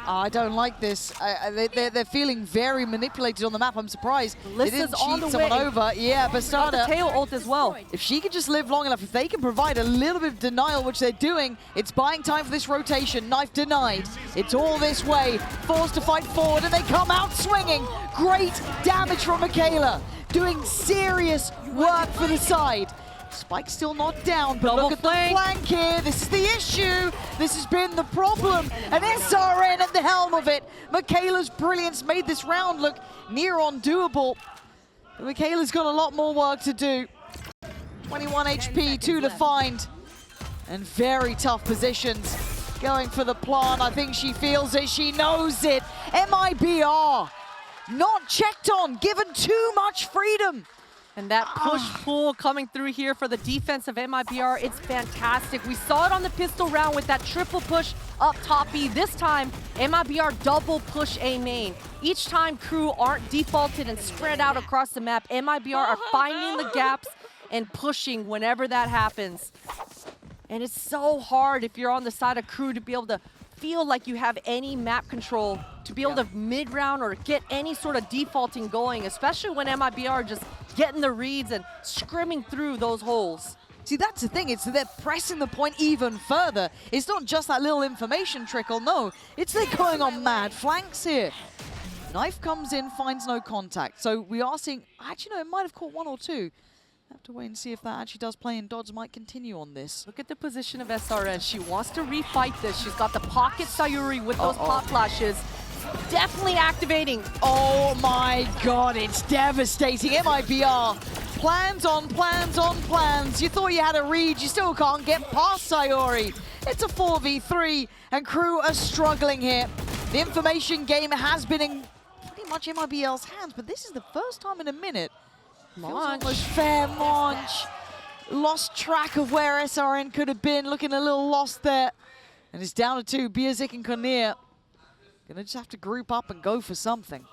I don't like this. They're feeling very manipulated on the map. I'm surprised they didn't cheat someone over. Yeah, Got the Bastarde, tail ult as well. if she could just live long enough, if they can provide a little bit of denial, which they're doing, it's buying time for this rotation. Knife denied. It's all this way. Forced to fight forward, and they come out swinging. Great damage from Michaela, doing serious work for the side. Spike's still not down, but look at the flank here. This is the issue. This has been the problem. And SRN at the helm of it. Michaela's brilliance made this round look near undoable. But Michaela's got a lot more work to do. 21 HP, 2 to find. And very tough positions. Going for the plant. I think she feels it. She knows it. MIBR not checked on, given too much freedom. And that push-pull coming through here for the defense of MIBR, it's fantastic. We saw it on the pistol round with that triple push up top B. This time, MIBR double push A main. Each time KRÜ aren't defaulted and spread out across the map, MIBR are finding the gaps and pushing whenever that happens. And it's so hard if you're on the side of KRÜ to be able to feel like you have any map control, to be able to mid-round or get any sort of defaulting going, especially when MIBR are just getting the reads and scrimming through those holes. See, that's the thing. It's they're pressing the point even further. It's not just that little information trickle. No, it's they're going on mad flanks here. Knife comes in, finds no contact. So we are seeing, actually, no, it might have caught 1 or 2. Have to wait and see if that actually does play, and Dodds might continue on this. Look at the position of SRN. She wants to refight this. She's got the pocket Sayuri with those pop flashes. Definitely activating. Oh my god, it's devastating. MIBR. Plans on plans on plans. You thought you had a read, you still can't get past Sayuri. It's a 4v3, and KRÜ are struggling here. The information game has been in pretty much MIBR's hands, but this is the first time in a minute. Feels almost fair. Monch lost track of where SRN could have been, looking a little lost there. And it's down to 2, Bierzik and Kornir. Gonna just have to group up and go for something.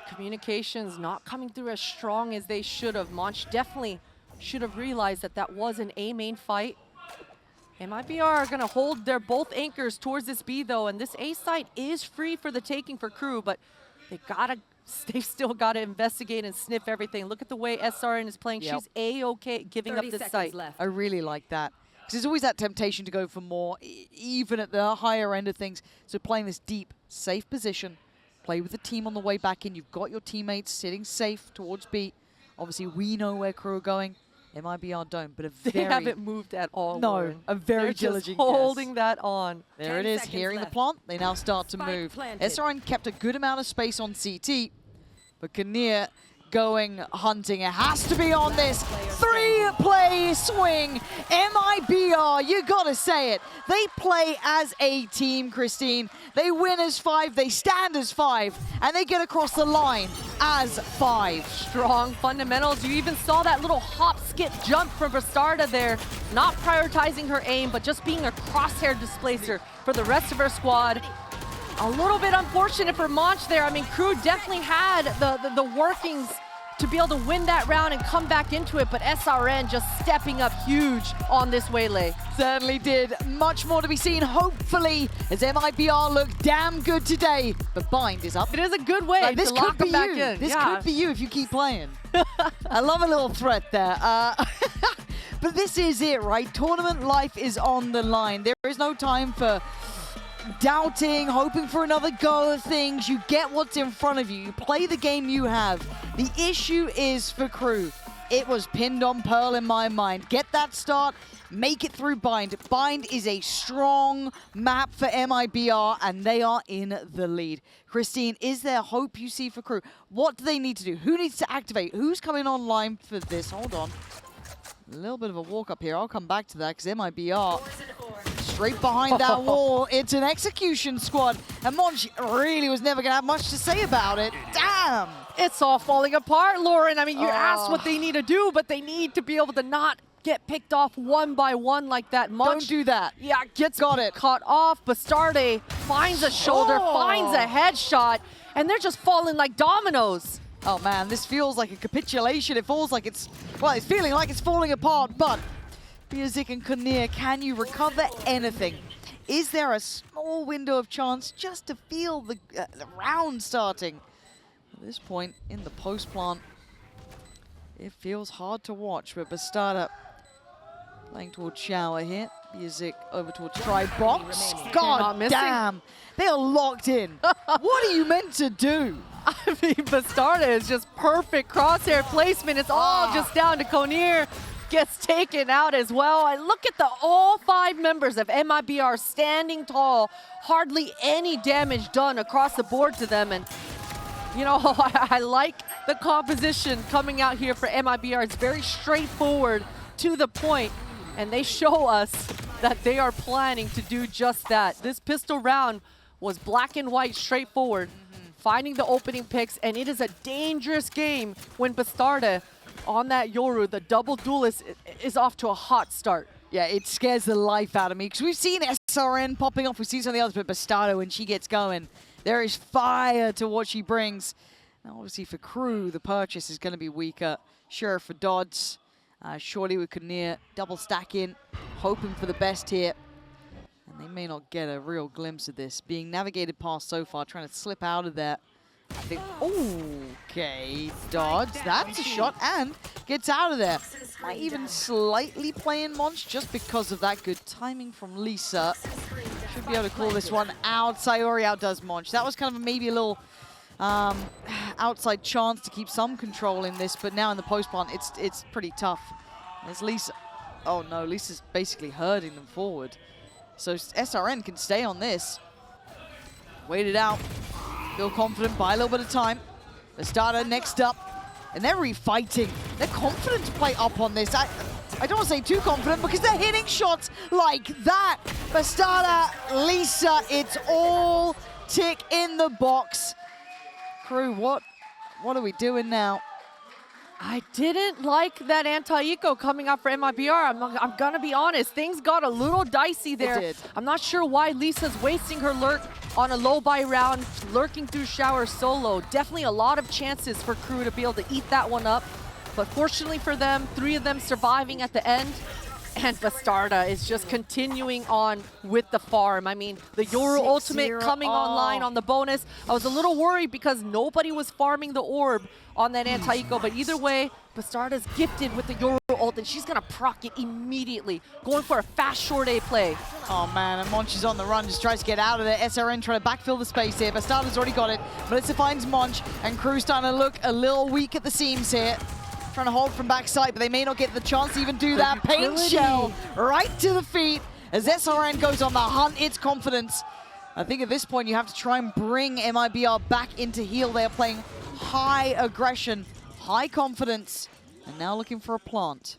Communications not coming through as strong as they should have. Monch definitely should have realized that that was an A main fight. MIBR are gonna hold their both anchors towards this B though, and this A site is free for the taking for KRÜ, but they've still gotta investigate and sniff everything. Look at the way SRN is playing. She's A-okay giving up this site. I really like that. Because there's always that temptation to go for more, even at the higher end of things. So playing this deep, safe position, play with the team on the way back in. You've got your teammates sitting safe towards B. Obviously, we know where KRÜ are going. MIBR don't, but They haven't moved at all. No, Lauren. a very They're diligent just holding that on. There it is, hearing the plant. They now start to move. SRN kept a good amount of space on CT, but Kornir going hunting. It has to be on this 3-play swing. MIBR, you gotta say it. They play as a team, Christine. They win as 5, they stand as 5, and they get across the line as 5. Strong fundamentals. You even saw that little hop, skip, jump from Bastarda there. Not prioritizing her aim, but just being a crosshair displacer for the rest of her squad. A little bit unfortunate for Monch there. I mean, KRÜ definitely had the workings to be able to win that round and come back into it, but SRN just stepping up huge on this waylay. Certainly did. Much more to be seen, hopefully, as MIBR look damn good today. But Bind is up. It is a good way this to lock could be them back you. in. This Yeah. could be you if you keep playing. I love a little threat there. But this is it, right? Tournament life is on the line. There is no time for doubting, hoping for another go of things. You get what's in front of you. You play the game you have. The issue is for KRÜ. It was pinned on Pearl in my mind. Get that start, make it through Bind. Bind is a strong map for MIBR, and they are in the lead. Christine, is there hope you see for KRÜ? What do they need to do? Who needs to activate? Who's coming online for this? Hold on. A little bit of a walk up here. I'll come back to that because MIBR straight behind that wall. It's an execution squad. And Monch really was never going to have much to say about it. Damn! It's all falling apart, Lauren. I mean, you asked what they need to do, but they need to be able to not get picked off one by one like that. Monch, Don't do that. Yeah, got it. Caught off. Bastarde finds a shoulder, finds a headshot, and they're just falling like dominoes. Oh man, this feels like a capitulation. It feels like it's, well, it's feeling like it's falling apart, but Biazik and Kinnear, can you recover anything? Is there a small window of chance just to feel the round starting? At this point in the post plant, it feels hard to watch, but Bastarda playing towards Shower here. Biazik over towards Try Box. God damn, they are locked in. What are you meant to do? I mean, Bastarda is just perfect crosshair placement. It's all just down to Kinnear. Gets taken out as well. I look at all 5 members of MIBR standing tall. Hardly any damage done across the board to them. And, you know, I like the composition coming out here for MIBR. It's very straightforward, to the point. And they show us that they are planning to do just that. This pistol round was black and white, straightforward. Finding the opening picks, and it is a dangerous game when Bastarda on that Yoru, the double duelist, is off to a hot start. Yeah, it scares the life out of me because we've seen SRN popping off, we've seen some of the others, but Bastarda, when she gets going, there is fire to what she brings. Now, obviously for KRÜ, the purchase is going to be weaker. Sheriff for Dodds, Shorty with Kinnear, double stack in, hoping for the best here. And they may not get a real glimpse of this. Being navigated past so far, trying to slip out of there. I think, okay, Dodds, that's a shot, and gets out of there. Might even slightly playing Monch just because of that good timing from Lisa. Should be able to call this one out. Sayori outdoes Monch. That was kind of maybe a little outside chance to keep some control in this, but now in the post plant, it's pretty tough. There's Lisa. Oh no, Lisa's basically herding them forward. So SRN can stay on this. Wait it out. Feel confident, buy a little bit of time. Bastarda next up. And they're refighting. They're confident to play up on this. I don't want to say too confident because they're hitting shots like that. Bastarda, Lisa, it's all tick in the box. KRÜ, what are we doing now? I didn't like that anti-eco coming out for MIBR. I'm gonna be honest, things got a little dicey there. It did. I'm not sure why Lisa's wasting her lurk on a low buy round, lurking through Shower solo. Definitely a lot of chances for KRÜ to be able to eat that one up. But fortunately for them, 3 of them surviving at the end. And Bastarda is just continuing on with the farm. I mean, the Yoru ultimate coming online on the bonus. I was a little worried because nobody was farming the orb on that anti-eco, but either way, Bastarda's gifted with the Yoru ult, and she's gonna proc it immediately, going for a fast short A play. Oh man, and Monch is on the run, just tries to get out of there. SRN trying to backfill the space here. Bastarda's already got it. Melissa finds Monch, and KRÜ starting to look a little weak at the seams here. Trying to hold from backside, but they may not get the chance to even do that. Paint shell right to the feet as SRN goes on the hunt. It's confidence. I think at this point you have to try and bring MIBR back into heel. They're playing high aggression, high confidence, and now looking for a plant.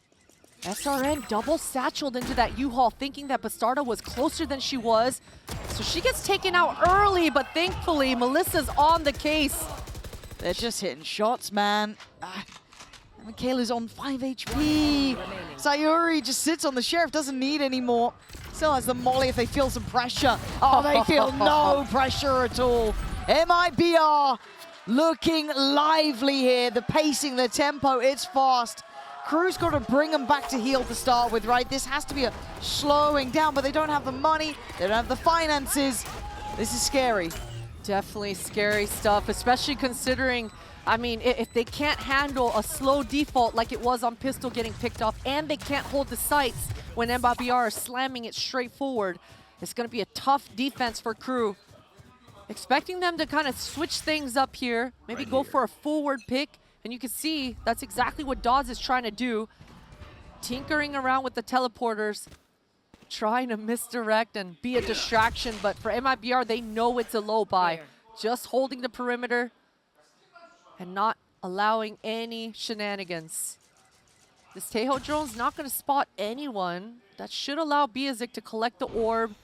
SRN double satcheled into that U-Haul, thinking that Bastarda was closer than she was. So she gets taken out early, but thankfully, Melissa's on the case. They're just hitting shots, man. Michaela's on 5 HP. Sayuri just sits on the Sheriff, doesn't need any more. Still has the molly if they feel some pressure. Oh, they feel no pressure at all. MIBR looking lively here. The pacing, the tempo, it's fast. KRÜ's got to bring them back to heel to start with, right? This has to be a slowing down, but they don't have the money, they don't have the finances. This is scary. Definitely scary stuff, especially considering, I mean, if they can't handle a slow default like it was on Pistol getting picked off, and they can't hold the sights when MIBR is slamming it straight forward, it's going to be a tough defense for KRÜ. Expecting them to kind of switch things up here, maybe go for a forward pick. And you can see that's exactly what Dodds is trying to do. Tinkering around with the teleporters, trying to misdirect and be a distraction. But for MIBR, they know it's a low buy. Just holding the perimeter and not allowing any shenanigans. This Tejo drone's not going to spot anyone. That should allow Biazik to collect the orb.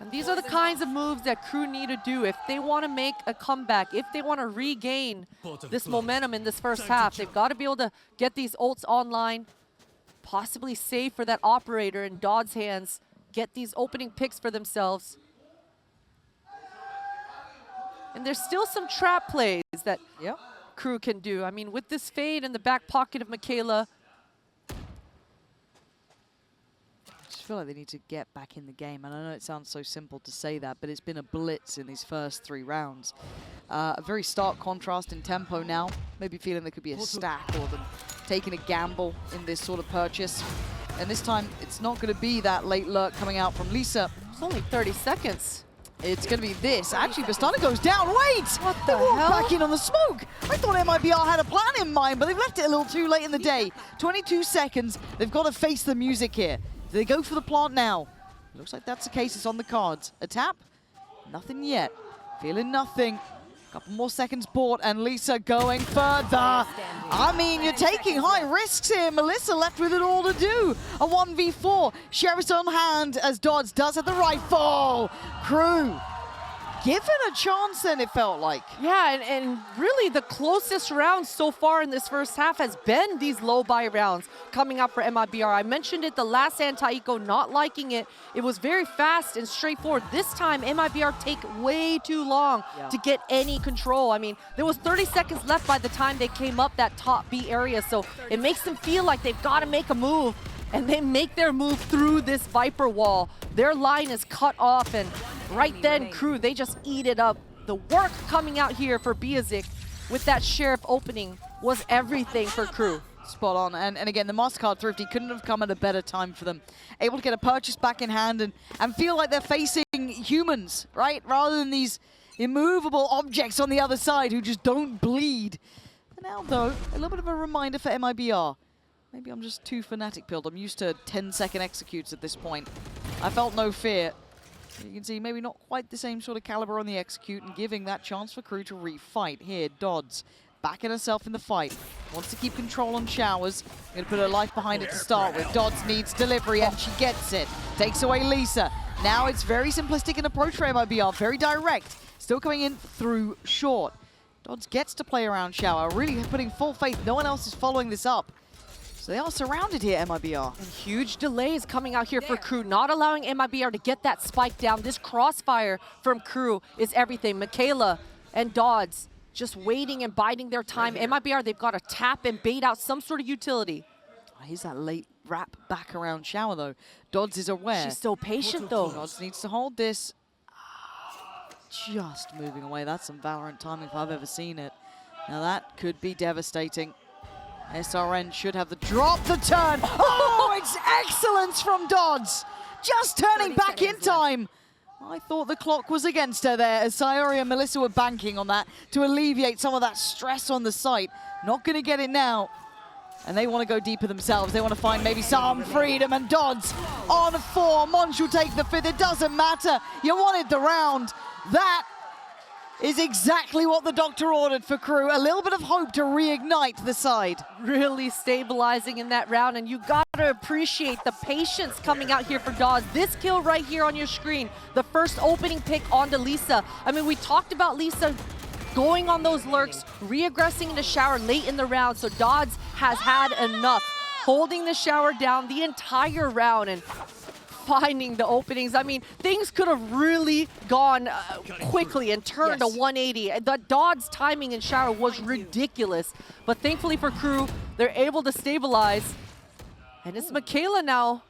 And these are the kinds of moves that KRÜ need to do if they want to make a comeback, if they want to regain this momentum in this first half. They've got to be able to get these ults online, possibly save for that operator in Dodd's hands, get these opening picks for themselves. And there's still some trap plays that KRÜ can do. I mean, with this fade in the back pocket of Michaela, I feel like they need to get back in the game, and I know it sounds so simple to say that, but it's been a blitz in these first 3 rounds. A very stark contrast in tempo now, maybe feeling there could be a stack or them taking a gamble in this sort of purchase. And this time, it's not going to be that late lurk coming out from Lisa. it's only 30 seconds. It's going to be this. Actually, Bastarda goes down. Wait! What they the walked hell? back in on the smoke. I thought MIBR had a plan in mind, but they've left it a little too late in the day. 22 seconds. They've got to face the music here. Do they go for the plant now? Looks like that's the case. It's on the cards. A tap? Nothing yet. Feeling nothing. Couple more seconds bought, and Lisa going further. I mean, you're taking high risks here. Melissa left with it all to do. A 1v4. Sheriff's on hand as Dodds does have the rifle. KRÜ given a chance then, it felt like. Yeah, and really the closest round so far in this first half has been these low buy rounds coming up for MIBR. I mentioned it the last anti-eco, not liking it. It was very fast and straightforward. This time, MIBR take way too long to get any control. I mean, there was 30 seconds left by the time they came up that top B area, so it makes them feel like they've got to make a move. And they make their move through this Viper wall. Their line is cut off, and right then, KRÜ, they just eat it up. The work coming out here for Biazik with that Sheriff opening was everything for KRÜ. Spot on, and again, the MasterCard Thrifty couldn't have come at a better time for them. Able to get a purchase back in hand and feel like they're facing humans, right? Rather than these immovable objects on the other side who just don't bleed. But now, though, a little bit of a reminder for MIBR. Maybe I'm just too fanatic pilled. I'm used to 10-second executes at this point. I felt no fear. You can see maybe not quite the same sort of caliber on the execute and giving that chance for KRÜ to refight. Here, Dodds backing herself in the fight. Wants to keep control on Showers. Going to put her life behind it to start with. Dodds needs delivery and she gets it. Takes away Lisa. Now it's very simplistic in approach for MIBR. Very direct. Still coming in through short. Dodds gets to play around Shower. Really putting full faith. No one else is following this up. So they are surrounded here, MIBR. And huge delays coming out here for KRÜ, not allowing MIBR to get that spike down. This crossfire from KRÜ is everything. Michaela and Dodds just waiting and biding their time. MIBR, they've got to tap and bait out some sort of utility. Here's that late wrap back around Shower, though. Dodds is aware. She's so patient, though. Dodds needs to hold this. Just moving away. That's some Valorant timing if I've ever seen it. Now that could be devastating. SRN should have the drop, the turn. Oh, it's excellence from Dodds. Just turning back in time. I thought the clock was against her there as Sayuri and Melissa were banking on that to alleviate some of that stress on the site. Not going to get it now. And they want to go deeper themselves. They want to find maybe some freedom, and Dodds on 4. Monch will take the 5th. It doesn't matter. You wanted the round. That is exactly what the doctor ordered for KRÜ. A little bit of hope to reignite the side. Really stabilizing in that round, and you gotta appreciate the patience coming out here for Dawes. This kill right here on your screen, the first opening pick onto Lisa. I mean, we talked about Lisa going on those lurks, re-aggressing in the shower late in the round, so Dawes has had enough. Holding the shower down the entire round and finding the openings. I mean, things could have really gone quickly and turned a 180. The Dawes timing in shower was ridiculous, but thankfully for KRÜ, they're able to stabilize. And it's Michaela now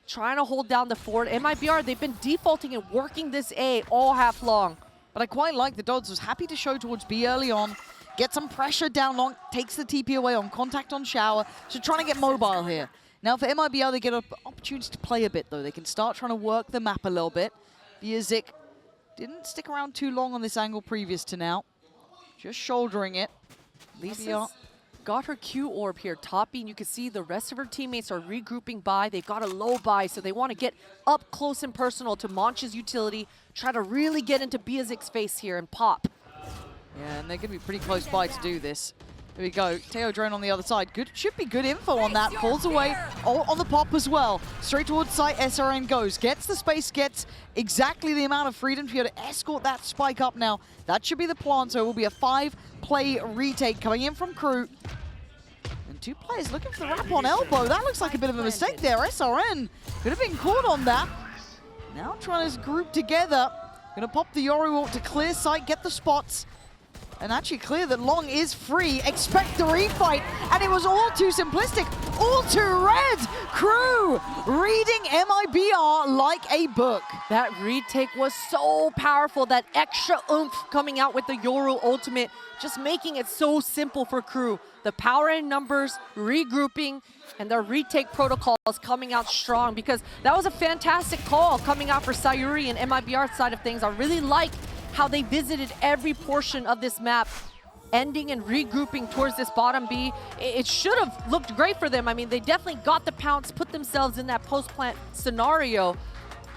trying to hold down the fort. MIBR, they've been defaulting and working this A all half long. But I quite like the Dodds was happy to show towards B early on, get some pressure down long, takes the TP away on contact on shower, so trying to get mobile here. Now for MIBR, they get an opportunity to play a bit though. They can start trying to work the map a little bit. Viazik didn't stick around too long on this angle previous to now. Just shouldering it. Lisa's got her Q orb here, top B, and you can see the rest of her teammates are regrouping by. They've got a low buy, so they want to get up close and personal to Monch's utility, try to really get into Biazik's face here and pop. Yeah, and they're going to be pretty close by to do this. Here we go. Teo drone on the other side. Good, should be good info on that. Falls away on the pop as well. Straight towards site, SRN goes. Gets the space, gets exactly the amount of freedom to be able to escort that spike up now. That should be the plan, so it will be a 5-play retake coming in from KRÜ. And 2 players looking for the wrap on elbow. That looks like a bit of a mistake there. SRN could have been caught on that. Now trying to group together. Gonna pop the Yoru ult to clear sight, get the spots. And actually clear that Long is free. Expect the refight. And it was all too simplistic. All too red. KRÜ reading MIBR like a book. That retake was so powerful. That extra oomph coming out with the Yoru ultimate, just making it so simple for KRÜ. The power in numbers, regrouping, and their retake protocols coming out strong, because that was a fantastic call coming out for Sayuri and MIBR side of things. I really like how they visited every portion of this map, ending and regrouping towards this bottom B. It should have looked great for them. I mean, they definitely got the pounce, put themselves in that post-plant scenario.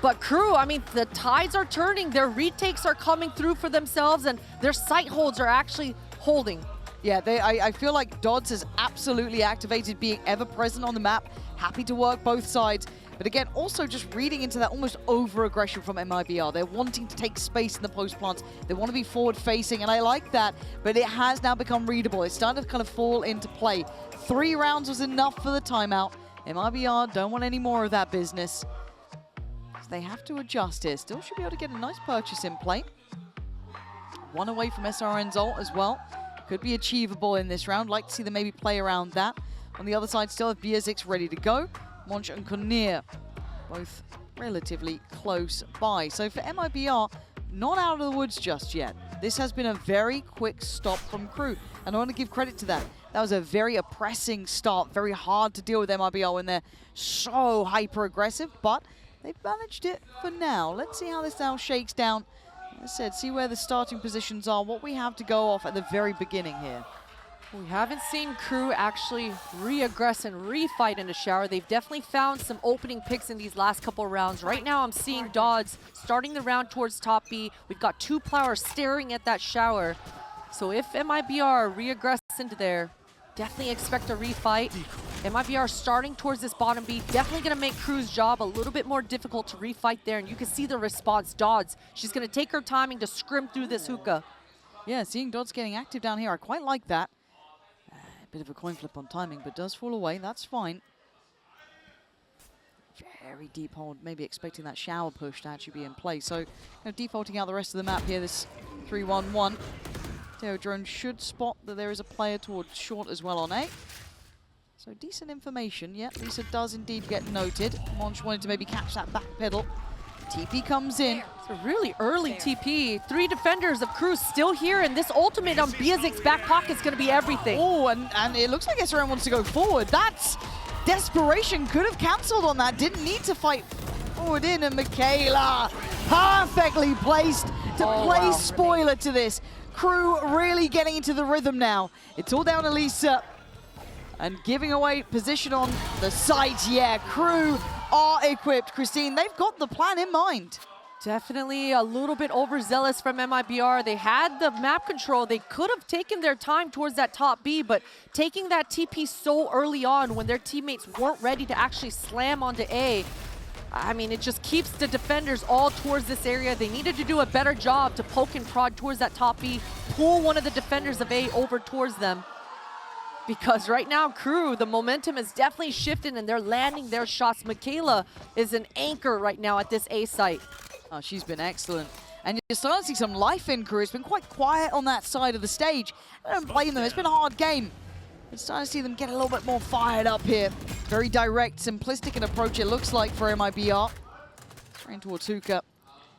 But KRÜ, I mean, the tides are turning. Their retakes are coming through for themselves, and their sight holds are actually holding. Yeah, I feel like Dodds has absolutely activated being ever present on the map, happy to work both sides. But again, also just reading into that almost over-aggression from MIBR. They're wanting to take space in the post-plants. They want to be forward-facing, and I like that. But it has now become readable. It's starting to kind of fall into play. 3 rounds was enough for the timeout. MIBR don't want any more of that business. So they have to adjust here. Still should be able to get a nice purchase in play. 1 away from SRN's ult as well. Could be achievable in this round. Like to see them maybe play around that. On the other side, still have Biazik's ready to go. Monch and Konir, both relatively close by. So for MIBR, not out of the woods just yet. This has been a very quick stop from KRÜ, and I want to give credit to that. That was a very oppressing start, very hard to deal with MIBR when they're so hyper-aggressive, but they've managed it for now. Let's see how this now shakes down. As I said, see where the starting positions are, what we have to go off at the very beginning here. We haven't seen KRÜ actually re-aggress and refight in the shower. They've definitely found some opening picks in these last couple of rounds. Right now, I'm seeing Dodds starting the round towards top B. We've got 2 players staring at that shower. So if MIBR re-aggress into there, definitely expect a refight. MIBR starting towards this bottom B, definitely going to make KRÜ's job a little bit more difficult to refight there. And you can see the response. Dodds, she's going to take her timing to scrim through this hookah. Yeah, seeing Dodds getting active down here, I quite like that. Bit of a coin flip on timing, but does fall away. That's fine. Very deep hold, maybe expecting that shower push to actually be in play. So, defaulting out the rest of the map here, this 3-1-1. Teo drone should spot that there is a player towards short as well on A. So decent information. Yeah, Lisa does indeed get noted. Monch wanted to maybe catch that back pedal. TP comes in. It's a really early TP. 3 defenders of KRÜ still here, and this ultimate on Biazik's back pocket is going to be everything. Oh, and it looks like SRM wants to go forward. That's desperation. Could have cancelled on that. Didn't need to fight forward in, and Michaela perfectly placed to place spoiler to this. KRÜ really getting into the rhythm now. It's all down to Lisa. And giving away position on the site. Yeah, KRÜ are equipped, Christine. They've got the plan in mind. Definitely a little bit overzealous from MIBR. They had the map control. They could have taken their time towards that top B, but taking that TP so early on when their teammates weren't ready to actually slam onto A, I mean, it just keeps the defenders all towards this area. They needed to do a better job to poke and prod towards that top B, pull one of the defenders of A over towards them. Because right now, KRÜ, the momentum is definitely shifting and they're landing their shots. Michaela is an anchor right now at this A site. Oh, she's been excellent. And you're starting to see some life in KRÜ. It's been quite quiet on that side of the stage. I don't blame them. It's been a hard game. It's starting to see them get a little bit more fired up here. Very direct, simplistic an approach it looks like for MIBR. Trying towards Hookah.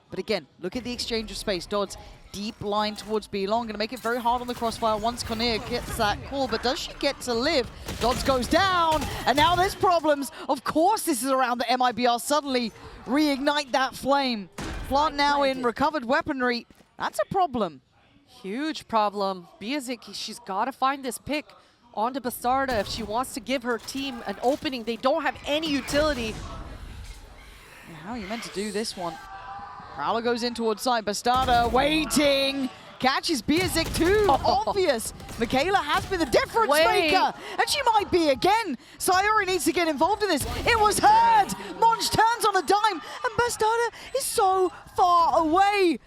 But again, look at the exchange of space. Dodds, deep line towards B long. Going to make it very hard on the crossfire once Cornelia gets that call. But does she get to live? Dodds goes down. And now there's problems. Of course this is around the MIBR suddenly reignite that flame. Plant now in recovered weaponry. That's a problem. Huge problem. Biazik, she's got to find this pick onto Bastarda if she wants to give her team an opening. They don't have any utility. How are you meant to do this one? Prowler goes in towards side. Bastarda waiting. Catches Biazik too. Obvious. Michaela has been the difference maker. And she might be again. Sayori needs to get involved in this. It was heard. Monch turns on a dime. And Bastarda is so far away.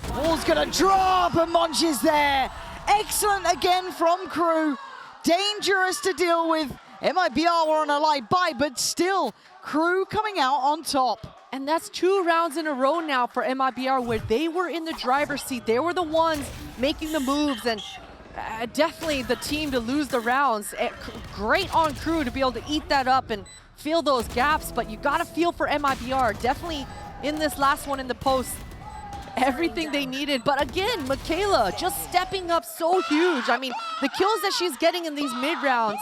Ball's going to drop and Monch is there. Excellent again from KRÜ. Dangerous to deal with. MIBR were on a light bye, but still KRÜ coming out on top. And that's 2 rounds in a row now for MIBR where they were in the driver's seat. They were the ones making the moves and definitely the team to lose the rounds. Great on KRÜ to be able to eat that up and fill those gaps, but you gotta feel for MIBR. Definitely in this last one in the post, everything they needed. But again, Michaela just stepping up so huge. I mean, the kills that she's getting in these mid rounds,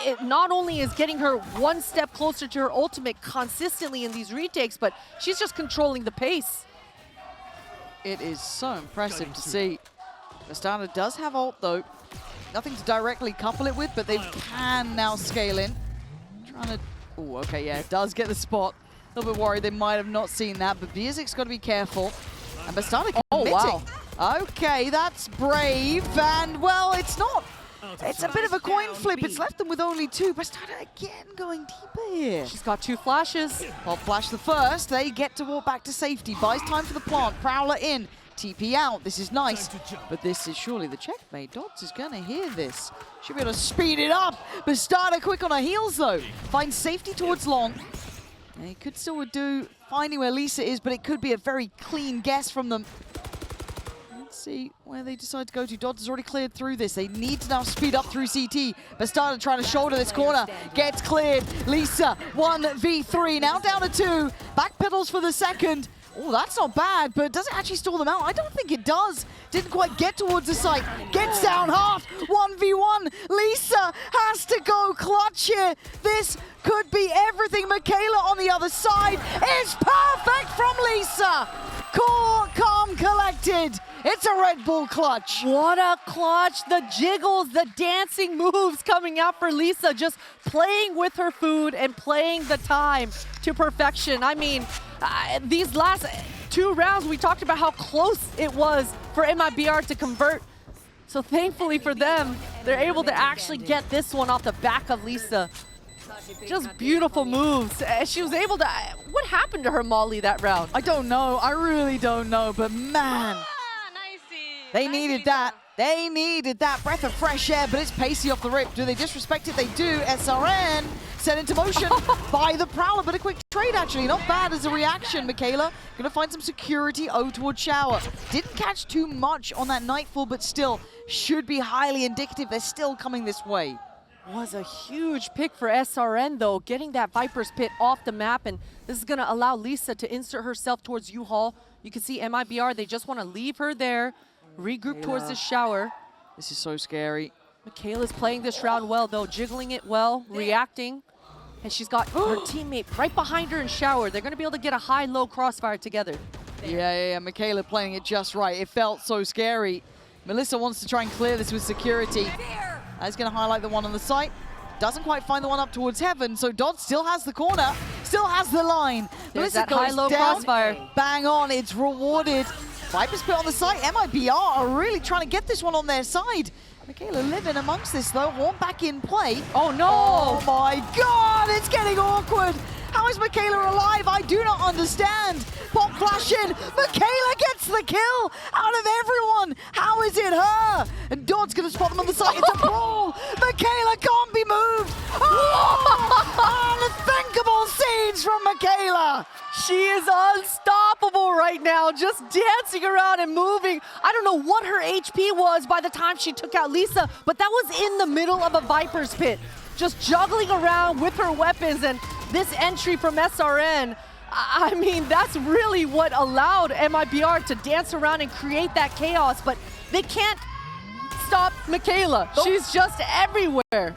it not only is getting her one step closer to her ultimate consistently in these retakes, but she's just controlling the pace. It is so impressive to see. Bastarda does have ult though. Nothing to directly couple it with, but they can now scale in. Trying to, oh, okay, yeah, it does get the spot. A little bit worried they might have not seen that, but Biazik's got to be careful. And Bastarda committing. Wow. Okay, that's brave, and well, it's not. It's a bit of a coin flip. It's left them with only 2. Bastarda again going deeper here. She's got 2 flashes. Pop flash the first. They get to walk back to safety. Buys time for the plant. Prowler in. TP out. This is nice. But this is surely the checkmate. Dodds is going to hear this. Should be able to speed it up. Bastarda quick on her heels though. Finds safety towards long. And he could still do finding where Lisa is, but it could be a very clean guess from them. Let's see where they decide to go to. Dodds has already cleared through this. They need to now speed up through CT. Bastarda trying to shoulder this corner. Gets cleared. Lisa, 1v3. Now down to 2. Backpedals for the second. Oh, that's not bad, but does it actually stall them out? I don't think it does. Didn't quite get towards the site. Gets down half. 1v1. Lisa has to go clutch here. This could be everything. Michaela on the other side. It's perfect from Lisa. Cool, calm, collected. It's a Red Bull clutch. What a clutch. The jiggles, the dancing moves coming out for Lisa. Just playing with her food and playing the time to perfection. I mean, these last 2 rounds, we talked about how close it was for MIBR to convert. So thankfully for them, they're able to actually get this one off the back of Lisa. Just beautiful moves. She was able to... What happened to her Molly that round? I don't know. I really don't know, but man. They needed that. They needed that breath of fresh air, but it's pacey off the rip. Do they disrespect it? They do. SRN set into motion by the Prowler, but a quick trade actually. Not bad as a reaction. Michaela gonna find some security towards Shower. Didn't catch too much on that Nightfall, but still should be highly indicative. They're still coming this way. Was a huge pick for SRN though, getting that Viper's Pit off the map, and this is gonna allow Lisa to insert herself towards U-Haul. You can see MIBR, they just wanna leave her there. Regroup towards the shower. This is so scary. Michaela's playing this round well though, jiggling it well, reacting. And she's got her teammate right behind her in shower. They're gonna be able to get a high-low crossfire together. Yeah, Michaela playing it just right. It felt so scary. Melissa wants to try and clear this with security. That's gonna highlight the one on the site. Doesn't quite find the one up towards heaven, so Dodd still has the corner. still has the line. There's Melissa that goes high-low down, crossfire. bang on, it's rewarded. Viper's put on the site, MIBR are really trying to get this one on their side. Michaela living amongst this though, Horn back in play. Oh no! Oh my god, it's getting awkward. How is Michaela alive? I do not understand. Pop flash in, Michaela gets the kill out of everyone. How is it her? And Dodd's gonna spot them on the side, it's a brawl. Michaela can't be moved. Oh, unthinkable scenes from Michaela. She is unstoppable right now, just dancing around and moving. I don't know what her HP was by the time she took out Lisa, but that was in the middle of a Viper's pit, just juggling around with her weapons. And this entry from SRN, I mean, that's really what allowed MIBR to dance around and create that chaos, but they can't stop Michaela. She's just everywhere.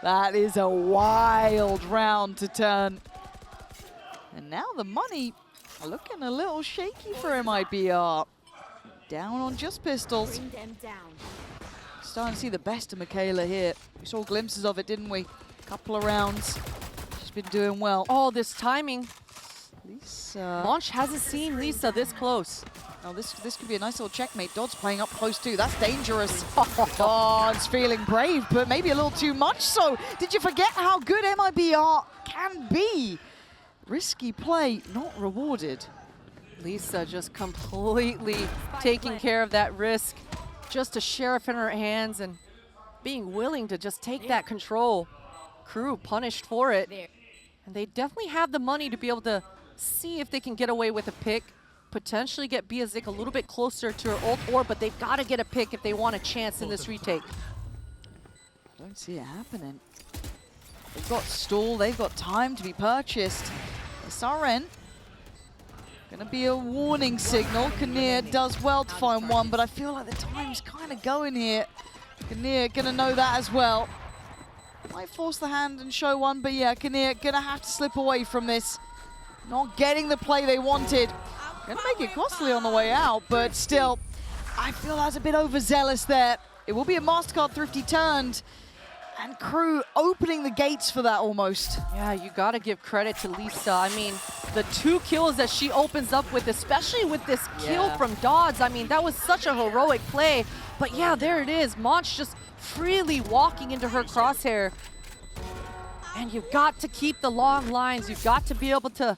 That is a wild round to turn. And now the money are looking a little shaky for MIBR. Down on just pistols. Starting to see the best of Michaela here. We saw glimpses of it, didn't we? Couple of rounds. She's been doing well. Oh, this timing. Lisa. Launch hasn't seen Lisa this close. Oh, this could be a nice little checkmate. Dodd's playing up close too. That's dangerous. Dodd's feeling brave, but maybe a little too much so. Did you forget how good MIBR can be? Risky play, not rewarded. Lisa just completely taking care of that risk. Just a sheriff in her hands and being willing to just take that control. KRÜ punished for it. And they definitely have the money to be able to see if they can get away with a pick. Potentially get Biazik a little bit closer to her ult orb, but they've got to get a pick if they want a chance in this retake. Don't see it happening. They've got stall, they've got time to be purchased. SRN, gonna be a warning signal. Kinnear does well to find one, but I feel like the time's kind of going here. Kinnear gonna know that as well. Might force the hand and show one, but yeah, Kinnear gonna have to slip away from this. Not getting the play they wanted. Gonna make it costly on the way out, but still, I feel that's a bit overzealous there. It will be a MasterCard thrifty turned, and KRÜ opening the gates for that almost. Yeah, you got to give credit to Lisa. I mean, the 2 kills that she opens up with, especially with this kill from Dodds, I mean, that was such a heroic play. But yeah, there it is. Monch just freely walking into her crosshair. And you've got to keep the long lines. You've got to be able to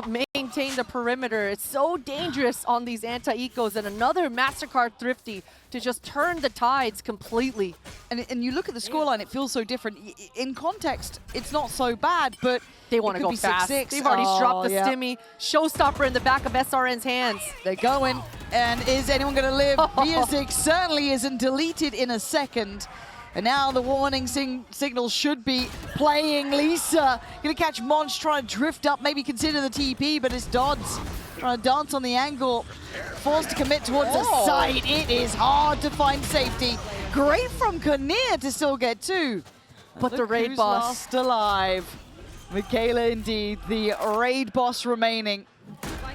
maintain the perimeter. It's so dangerous on these anti-ecos, and another MasterCard thrifty to just turn the tides completely. And you look at the scoreline, it feels so different. In context, it's not so bad, but they want to go fast. 6-6. They've already dropped the stimmy. Showstopper in the back of SRN's hands. They're going, and is anyone going to live? Biazik certainly isn't. Deleted in a second. And now the warning signal should be playing. Lisa gonna catch Monch, trying to drift up, maybe consider the TP, but it's Dodds trying to dance on the angle. Forced to commit towards the site. It is hard to find safety. Great from Kinnear to still get 2. But the raid who's boss. last alive. Michaela indeed, the raid boss remaining.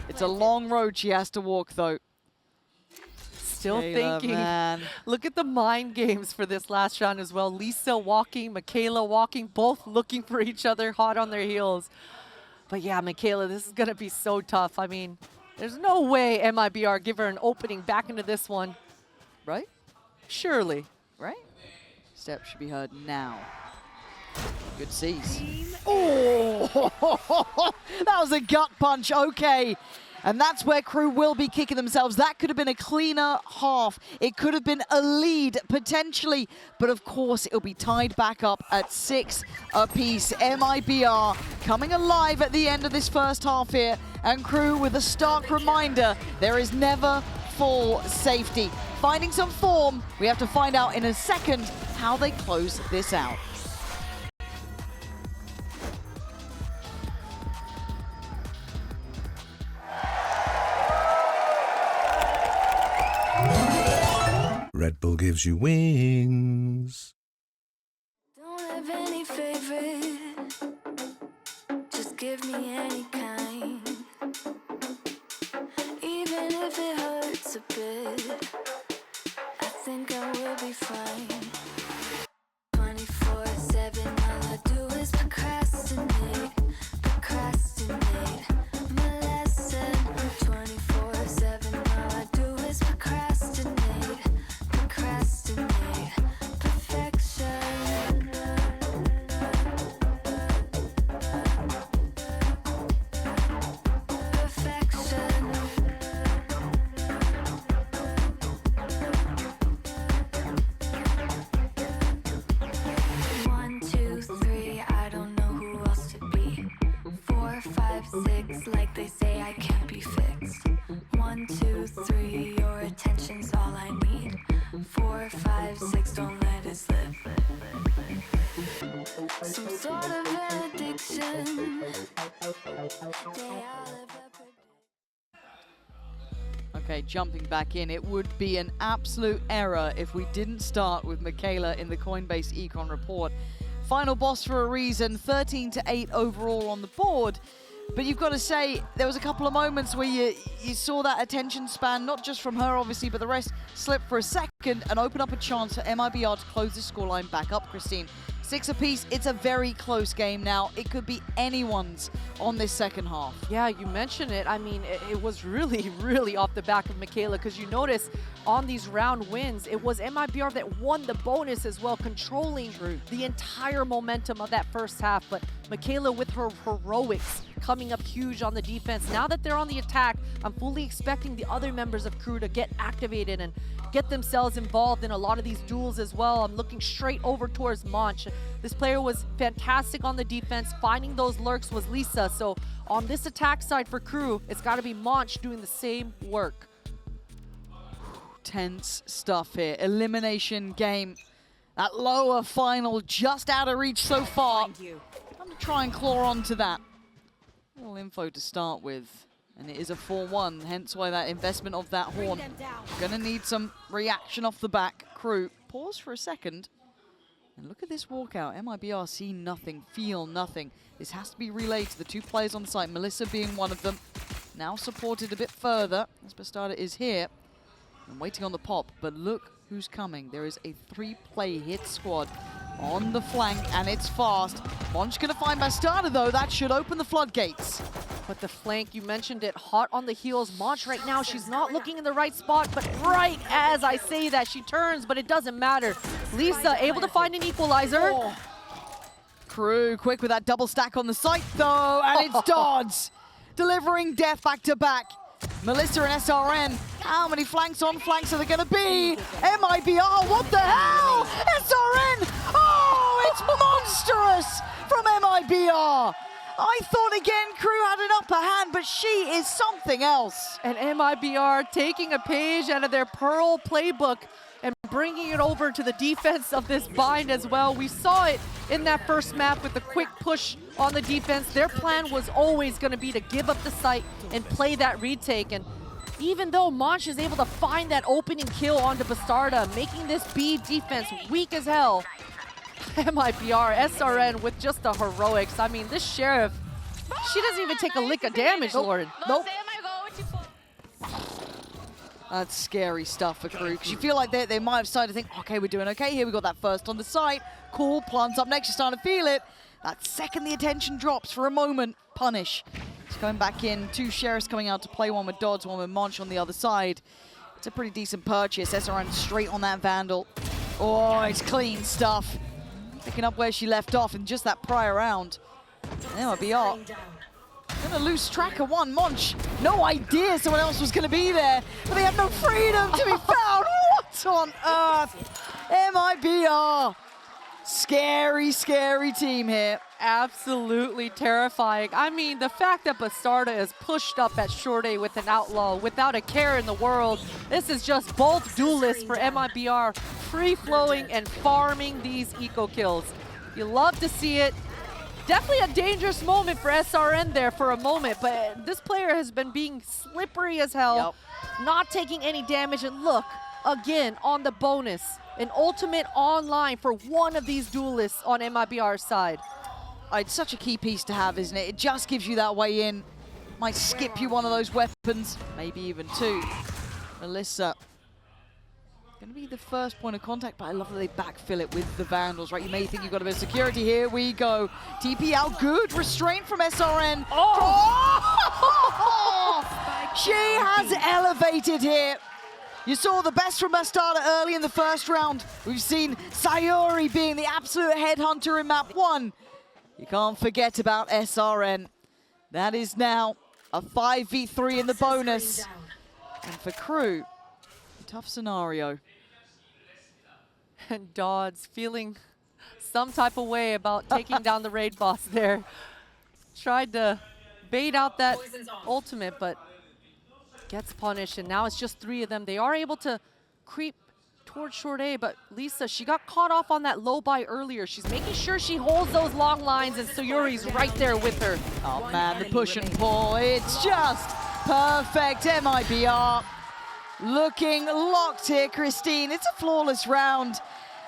It's a long road she has to walk though. Still thinking. Man. Look at the mind games for this last round as well. Lisa walking, Michaela walking, both looking for each other, hot on their heels. But yeah, Michaela, this is going to be so tough. I mean, there's no way MIBR give her an opening back into this one. Right? Surely. Right? Step should be heard now. Good seize. Oh! That was a gut punch. Okay. And that's where KRÜ will be kicking themselves. That could have been a cleaner half. It could have been a lead, potentially. But of course, it'll be tied back up at 6 apiece. MIBR coming alive at the end of this first half here. And KRÜ with a stark reminder, there is never full safety. Finding some form, we have to find out in a second how they close this out. Red Bull gives you wings. Don't have any favorite, just give me any kind. Even if it hurts a bit, be fine. 24/7, all I do is procrastinate, procrastinate. My lesson. 24/7, all I do is procrastinate, procrastinate. Perfection. Perfection. 1, 2, 3, I don't know who else to be. 4, 5, 6, like they say I can't be fixed. 1, 2, 3, your attention's all I need. 4, 5, 6, don't let it slip. Some sort of an addiction. Day I'll ever predict. Okay, jumping back in, it would be an absolute error if we didn't start with Michaela in the Coinbase Econ report. Final boss for a reason, 13-8 overall on the board. But you've got to say, there was a couple of moments where you saw that attention span, not just from her obviously, but the rest slip for a second and open up a chance for MIBR to close the scoreline back up, Christine. 6 apiece, it's a very close game now. It could be anyone's on this second half. Yeah, you mentioned it. I mean, it was really, really off the back of Michaela, because you notice on these round wins, it was MIBR that won the bonus as well, controlling the entire momentum of that first half. But Michaela with her heroics coming up huge on the defense. Now that they're on the attack, I'm fully expecting the other members of KRÜ to get activated and get themselves involved in a lot of these duels as well. I'm looking straight over towards Monch. This player was fantastic on the defense. Finding those lurks was Lisa. So on this attack side for KRÜ, it's got to be Monch doing the same work. Tense stuff here. Elimination game. That lower final just out of reach so far. I'm going to try and claw onto that. A little info to start with. And it is a 4-1, hence why that investment of that horn. Gonna need some reaction off the back. KRÜ, pause for a second. And look at this walkout. MIBR see nothing, feel nothing. This has to be relayed to the 2 players on site, Melissa being one of them. Now supported a bit further, as Bastarda is here. And waiting on the pop, but look who's coming. There is a 3-play hit squad on the flank, and it's fast. Monch gonna find Bastarda though, that should open the floodgates. But the flank, you mentioned it, hot on the heels. Monch right now, she's not looking in the right spot, but right as I say that, she turns, but it doesn't matter. Lisa able to find an equalizer. Oh. KRÜ quick with that double stack on the site though, and it's Dodds delivering death back to back. Melissa and SRN, how many flanks on flanks are there gonna be? MIBR, what the hell? SRN, oh, it's monstrous from MIBR. I thought again KRÜ had an upper hand, but she is something else. And MIBR taking a page out of their Pearl playbook and bringing it over to the defense of this bind as well. We saw it in that first map with the quick push on the defense. Their plan was always going to be to give up the site and play that retake. And even though Monch is able to find that opening kill onto Bastarda, making this B defense weak as hell, MIBR, SRN with just the heroics. I mean, this Sheriff, she doesn't even take a lick of damage, Lauren. Nope. That's scary stuff for KRÜ, because you feel like they might have started to think, okay, we're doing okay here. We got that first on the site. Cool, plants up next, you're starting to feel it. That second the attention drops for a moment, punish. It's going back in, 2 Sheriffs coming out to play, one with Dodds, one with Monch on the other side. It's a pretty decent purchase. SRN straight on that Vandal. Oh, it's clean stuff. Picking up where she left off in just that prior round. MIBR gonna lose track of one. Monch, no idea someone else was gonna be there, but they have no freedom to be found. What on earth? MIBR. Scary, scary team here. Absolutely terrifying. I mean, the fact that Bastarda is pushed up at short A with an outlaw without a care in the world, this is just both duelists for MIBR, free-flowing and farming these eco kills. You love to see it. Definitely a dangerous moment for SRN there for a moment, but this player has been being slippery as hell, not taking any damage, and look, again, on the bonus. An ultimate online for one of these duelists on MIBR's side. It's such a key piece to have, isn't it? It just gives you that way in. Might skip you one of those weapons, maybe even 2. Melissa Going to be the first point of contact, but I love that they backfill it with the Vandals, right? You may think you've got a bit of security. Here we go. TP out, good restraint from SRN. She has elevated here. You saw the best from Bastarda early in the first round. We've seen Sayuri being the absolute headhunter in map 1. You can't forget about SRN. That is now a 5v3 in the bonus. And for KRÜ, tough scenario. And Dodds feeling some type of way about taking down the raid boss there. Tried to bait out that ultimate, but gets punished. And now it's just 3 of them. They are able to creep towards short A, but Lisa, she got caught off on that low buy earlier. She's making sure she holds those long lines, and Sayuri's right there with her. Oh man, the push and pull, it's just perfect. MIBR looking locked here, Christine. It's a flawless round,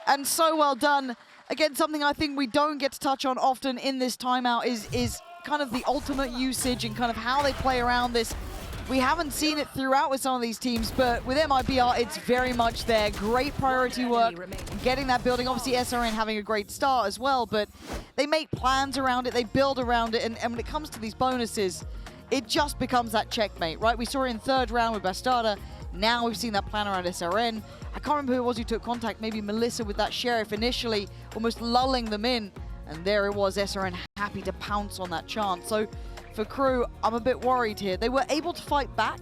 and so well done. Again, something I think we don't get to touch on often in this timeout is kind of the ultimate usage and kind of how they play around this. We haven't seen it throughout with some of these teams, but with MIBR, it's very much there. Great priority work, getting that building. Obviously, SRN having a great start as well, but they make plans around it, they build around it, and when it comes to these bonuses, it just becomes that checkmate, right? We saw it in 3rd round with Bastarda. Now we've seen that plan around SRN. I can't remember who it was who took contact, maybe Melissa with that Sheriff initially, almost lulling them in, and there it was, SRN happy to pounce on that chance. So for KRÜ, I'm a bit worried here. They were able to fight back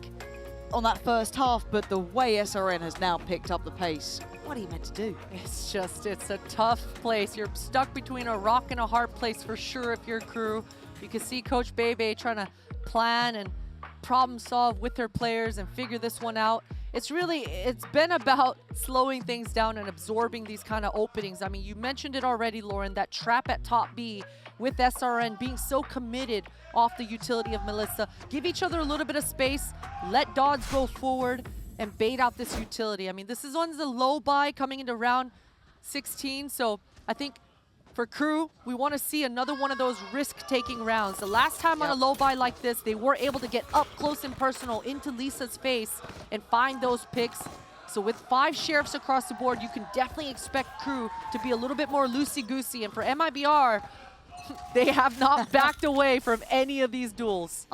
on that first half, but the way SRN has now picked up the pace, what are you meant to do? It's a tough place. You're stuck between a rock and a hard place for sure if you're KRÜ. You can see Coach Bebe trying to plan and problem solve with her players and figure this one out. It's been about slowing things down and absorbing these kind of openings. I mean, you mentioned it already, Lauren, that trap at top B with SRN being so committed off the utility of Melissa. Give each other a little bit of space, let Dodds go forward and bait out this utility. I mean, this is one's a low buy coming into round 16, so I think for KRÜ, we want to see another one of those risk-taking rounds. The last time on a low buy like this, they were able to get up close and personal into Lisa's face and find those picks. So with 5 Sheriffs across the board, you can definitely expect KRÜ to be a little bit more loosey-goosey. And for MIBR, they have not backed away from any of these duels.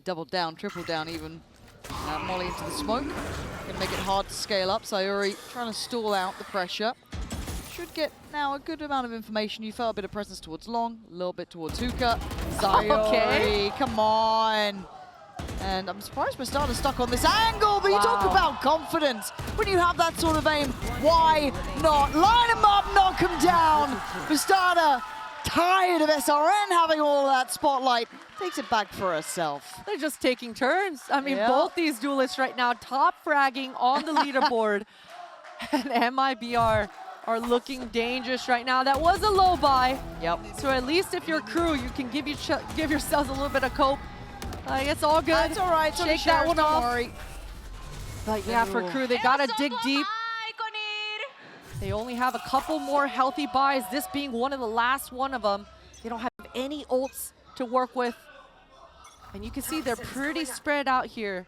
Double down, triple down even. Molly into the smoke. Gonna make it hard to scale up. Sayuri trying to stall out the pressure. Should get now a good amount of information. You felt a bit of presence towards Long, a little bit towards Hookah. Sayuri, come on. And I'm surprised Bastarda's stuck on this angle, but you talk about confidence. When you have that sort of aim, why not? Line him up, knock him down. Bastarda, tired of SRN having all that spotlight, takes it back for herself. They're just taking turns. I mean, both these duelists right now top fragging on the leaderboard. And MIBR are looking dangerous right now. That was a low buy. So at least if you're KRÜ, you can give yourselves a little bit of cope. It's all good. That's all right. Shake that one off. Worry. But yeah, for KRÜ, they gotta dig deep. They only have a couple more healthy buys, this being one of the last one of them. They don't have any ults to work with. And you can see they're pretty spread out here.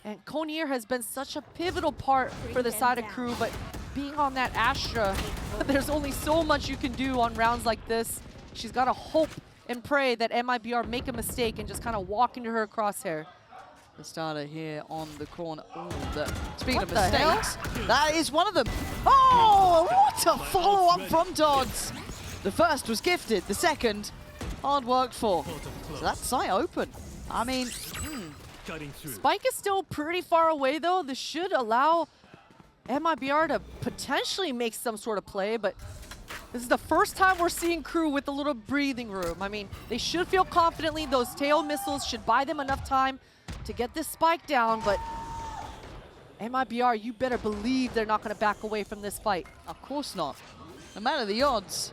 And Konir has been such a pivotal part for the side of KRÜ, but being on that Astra, there's only so much you can do on rounds like this. She's got to hope and pray that MIBR make a mistake and just kind of walk into her crosshair. The starter here on the corner. Speaking of mistakes, that is one of them. Oh, what a follow-up from Dodds. The first was gifted, the second, hard worked for. So that site open. I mean, Spike is still pretty far away though. This should allow MIBR to potentially make some sort of play, but this is the first time we're seeing KRÜ with a little breathing room. I mean, they should feel confidently. Those tail missiles should buy them enough time to get this spike down, but MIBR, you better believe they're not going to back away from this fight. Of course not. No matter the odds.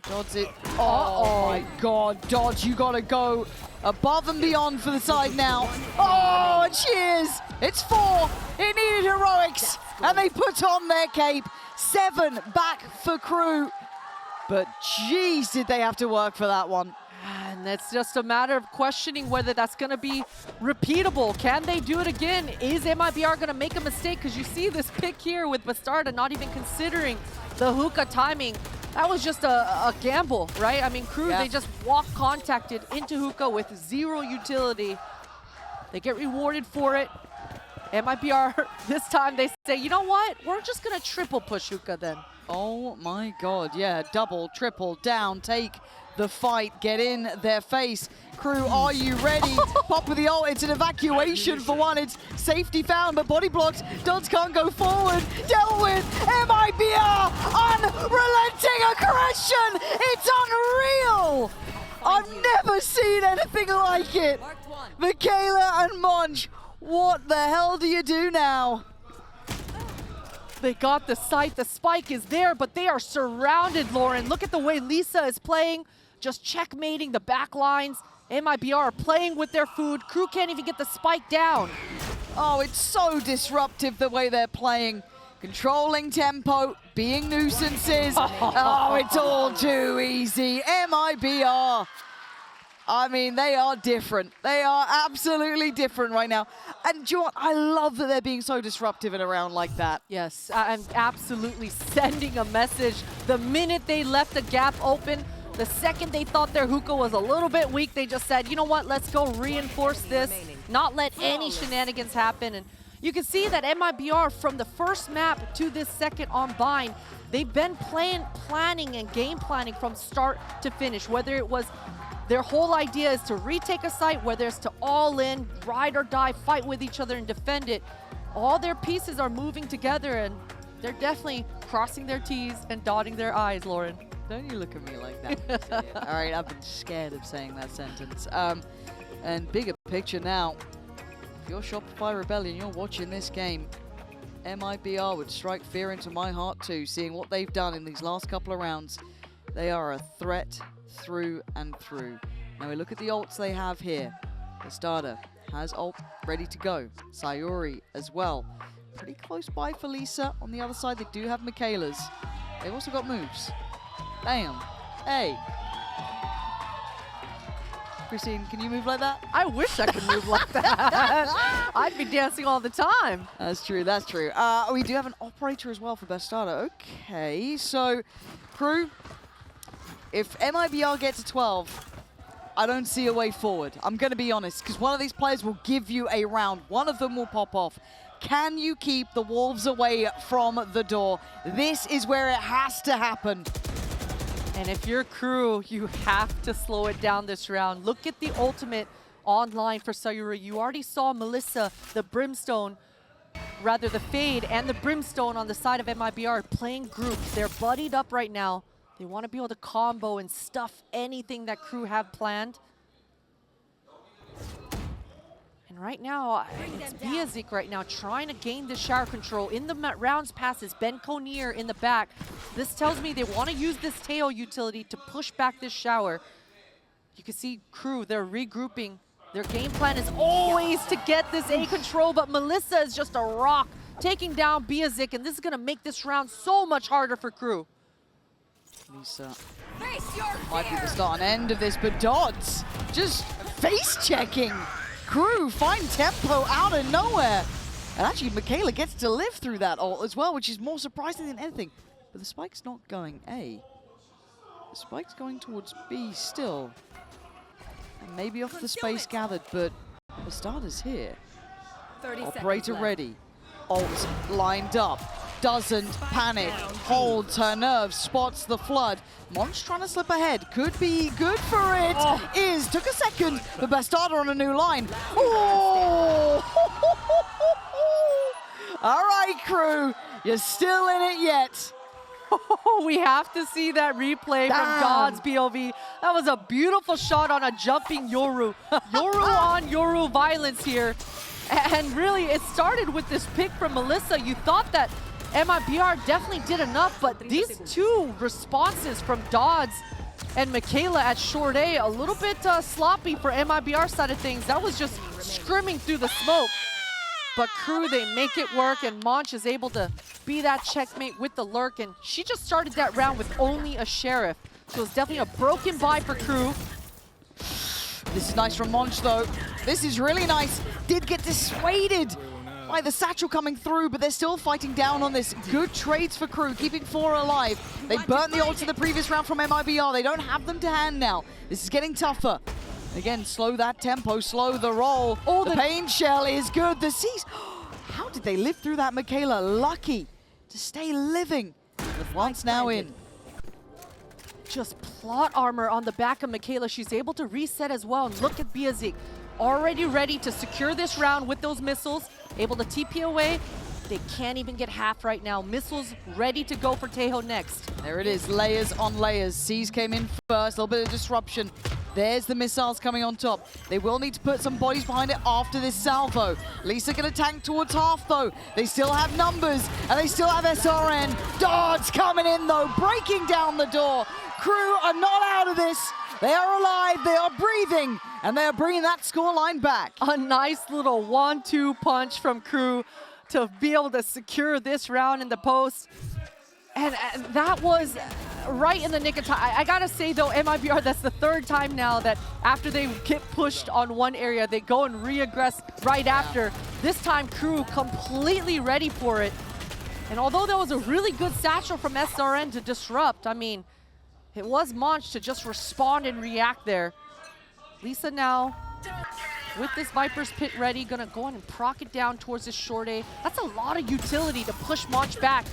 Dodds it. Oh my God, Dodge, you gotta go above and beyond for the side now. Oh, and cheers! It's 4. It needed heroics, and they put on their cape. 7 back for KRÜ. But geez, did they have to work for that one. And it's just a matter of questioning whether that's going to be repeatable. Can they do it again? Is MIBR going to make a mistake? Because you see this pick here with Bastarda not even considering the hookah timing. That was just a gamble, right? I mean, KRÜ, they just walk contacted into hookah with 0 utility. They get rewarded for it. MIBR, this time they say, you know what? We're just going to triple push hookah then. Oh my god, yeah, double, triple, down, take the fight, get in their face. KRÜ, are you ready? Pop with the ult, it's an evacuation for one, it's safety found, but body blocked. Dodds can't go forward, dealt with. MIBR, unrelenting aggression, it's unreal! I've never seen anything like it. Michaela and Monch, what the hell do you do now? They got the sight, the spike is there, but they are surrounded, Lauren. Look at the way Lisa is playing, just checkmating the back lines. MIBR are playing with their food. KRÜ can't even get the spike down. Oh, it's so disruptive the way they're playing. Controlling tempo, being nuisances. Oh, it's all too easy. MIBR. I mean, they are different. They are absolutely different right now. And do you know what? I love that they're being so disruptive in a round like that. Yes, I'm absolutely sending a message. The minute they left the gap open, the second they thought their hookah was a little bit weak, they just said, you know what, let's go reinforce this, not let any shenanigans happen. And you can see that MIBR, from the first map to this second on Bind, they've been planning and game planning from start to finish, whether it was their whole idea is to retake a site, whether it's to all in, ride or die, fight with each other and defend it. All their pieces are moving together and they're definitely crossing their T's and dotting their I's, Lauren. Don't you look at me like that. All right, I've been scared of saying that sentence. And bigger picture now, if you're Shopify Rebellion, you're watching this game, MIBR would strike fear into my heart too, seeing what they've done in these last couple of rounds. They are a threat through and through. Now we look at the ults they have here. Bastarda has ult ready to go. Sayuri as well. Pretty close by for Lisa. On the other side, they do have Michaela's. They've also got moves. Damn. Hey. Christine, can you move like that? I wish I could move like that. I'd be dancing all the time. That's true, that's true. We do have an operator as well for Bastarda. Okay, so KRÜ, if MIBR get to 12, I don't see a way forward. I'm going to be honest, because one of these players will give you a round. One of them will pop off. Can you keep the Wolves away from the door? This is where it has to happen. And if you're KRÜ, you have to slow it down this round. Look at the ultimate online for Sayuri. You already saw Melissa, the Brimstone, rather the Fade and the Brimstone on the side of MIBR playing groups. They're buddied up right now. They want to be able to combo and stuff anything that KRÜ have planned. And right now, it's Biazik right now trying to gain the shower control. In the rounds passes, Ben Conir in the back. This tells me they want to use this tail utility to push back this shower. You can see KRÜ, they're regrouping. Their game plan is always to get this A control, but Melissa is just a rock taking down Biazik, and this is going to make this round so much harder for KRÜ. Lisa might be the start and end of this, but Dodds just face-checking. KRÜ find tempo out of nowhere. And actually, Michaela gets to live through that ult as well, which is more surprising than anything. But the spike's not going A. The spike's going towards B still. And maybe off the space gathered, but Bastarda's here. Operator ready. Ult lined up. Doesn't panic, holds her nerves, spots the flood. Monch trying to slip ahead, could be good for it. Took a second, but Bastarda on a new line. Oh! All right, KRÜ, you're still in it yet. We have to see that replay from God's POV. That was a beautiful shot on a jumping Yoru. Yoru on Yoru violence here. And really, it started with this pick from Melissa. You thought that MIBR definitely did enough, but these two responses from Dodds and Michaela at short A, a little bit sloppy for MIBR side of things. That was just scrimming through the smoke. But KRÜ, they make it work, and Monch is able to be that checkmate with the lurk, and she just started that round with only a Sheriff. So it's definitely a broken buy for KRÜ. This is nice from Monch, though. This is really nice. Did get dissuaded by the satchel coming through, but they're still fighting down on this. Good trades for KRÜ, keeping 4 alive. They burnt the ults in the previous round from MIBR. They don't have them to hand now. This is getting tougher. Again, slow that tempo, slow the roll. Oh, the pain shell is good. The C's. How did they live through that, Michaela? Lucky to stay living. The plant's now in. Just plot armor on the back of Michaela. She's able to reset as well. And look at Biazik, already ready to secure this round with those missiles. Able to TP away. They can't even get half right now. Missiles ready to go for Taeho next. There it is, layers on layers. C's came in first, a little bit of disruption. There's the missiles coming on top. They will need to put some bodies behind it after this salvo. Lisa gonna tank towards half though. They still have numbers and they still have SRN. Darts coming in though, breaking down the door. KRÜ are not out of this. They are alive, they are breathing, and they are bringing that scoreline back. A nice little 1-2 punch from KRÜ to be able to secure this round in the post. And that was right in the nick of time. I gotta say though, MIBR, that's the 3rd time now that after they get pushed on one area, they go and re-aggress right after. This time KRÜ completely ready for it. And although that was a really good satchel from SRN to disrupt, I mean, it was Monch to just respond and react there. Lisa now, with this Viper's Pit ready, gonna go in and proc it down towards this short A. That's a lot of utility to push Monch back.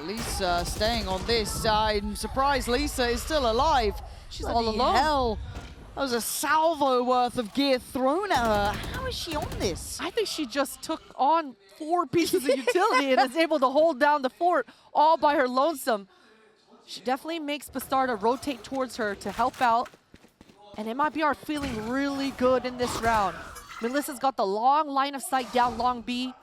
Lisa staying on this. I'm surprised Lisa is still alive. She's all alone. Hell, that was a salvo worth of gear thrown at her. How is she on this? I think she just took on 4 pieces of utility and is able to hold down the fort all by her lonesome. She definitely makes Bastarda rotate towards her to help out. And MIBR feeling really good in this round. Melissa's got the long line of sight down long B.